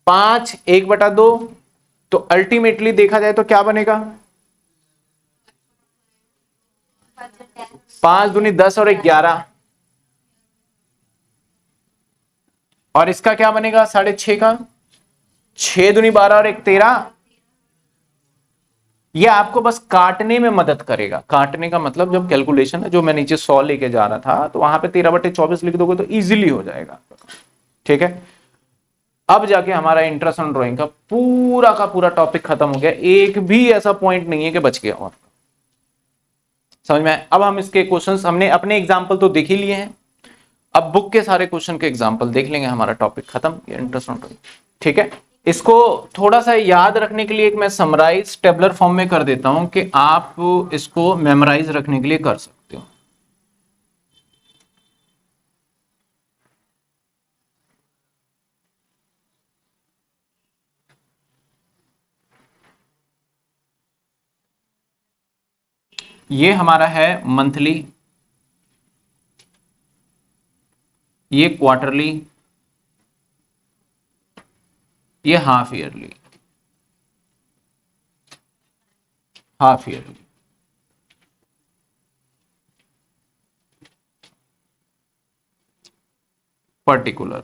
5 1/2, तो अल्टीमेटली देखा जाए तो क्या बनेगा 5 दूनी 10 और 1 11, और इसका क्या बनेगा 6.5 का, 6 दूनी 12 और 1 13। ये आपको बस काटने में मदद करेगा, काटने का मतलब जब कैलकुलेशन है, जो मैं नीचे 100 लेके जा रहा था तो वहां पे 13/24 लिख दोगे तो इजीली हो जाएगा, ठीक है। अब जाके हमारा इंटरेस्ट ऑन ड्राइंग का पूरा टॉपिक खत्म हो गया, एक भी ऐसा पॉइंट नहीं है कि बच गया। और समझ में आया? अब हम इसके क्वेश्चंस, हमने अपने एग्जाम्पल तो देख ही लिए हैं, अब बुक के सारे क्वेश्चन के एग्जाम्पल देख लेंगे, हमारा टॉपिक खत्म, इंटरेस्ट ऑन ड्राइंग, ठीक है। इसको थोड़ा सा याद रखने के लिए एक मैं समराइज टेबलर फॉर्म में कर देता हूं कि आप इसको मेमोराइज रखने के लिए कर सकते हो। ये हमारा है मंथली, ये क्वार्टरली, ये half yearly, half yearly, particular,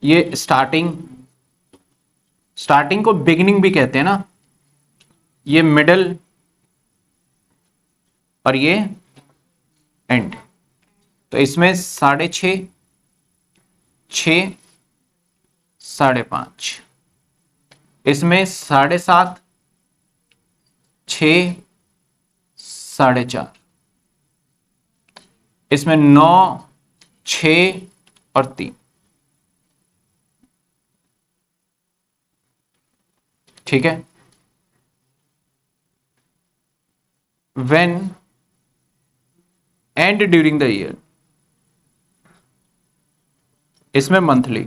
ये स्टार्टिंग, स्टार्टिंग को बिगिनिंग भी कहते हैं ना, ये मिडल, और ये एंड। तो इसमें 6.5, 6, 5.5, इसमें 7.5, 6, 4.5, इसमें 9, 6 और 3, ठीक है। When and during the year, इसमें मंथली,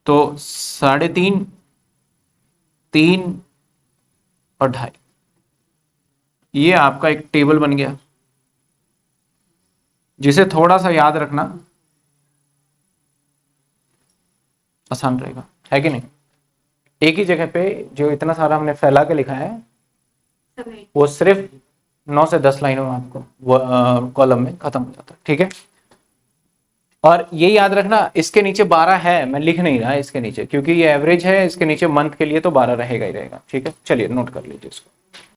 तो 3.5, 3 और 2.5, ये आपका एक टेबल बन गया जिसे थोड़ा सा याद रखना आसान रहेगा, है कि नहीं। एक ही जगह पे जो इतना सारा हमने फैला के लिखा है वो सिर्फ 9 से 10 लाइनों में आपको कॉलम में खत्म हो जाता है, ठीक है। और ये याद रखना इसके नीचे 12 है, मैं लिख नहीं रहा इसके नीचे क्योंकि ये एवरेज है, इसके नीचे मंथ के लिए तो 12 रहेगा ही रहेगा, ठीक है। चलिए नोट कर लीजिए इसको।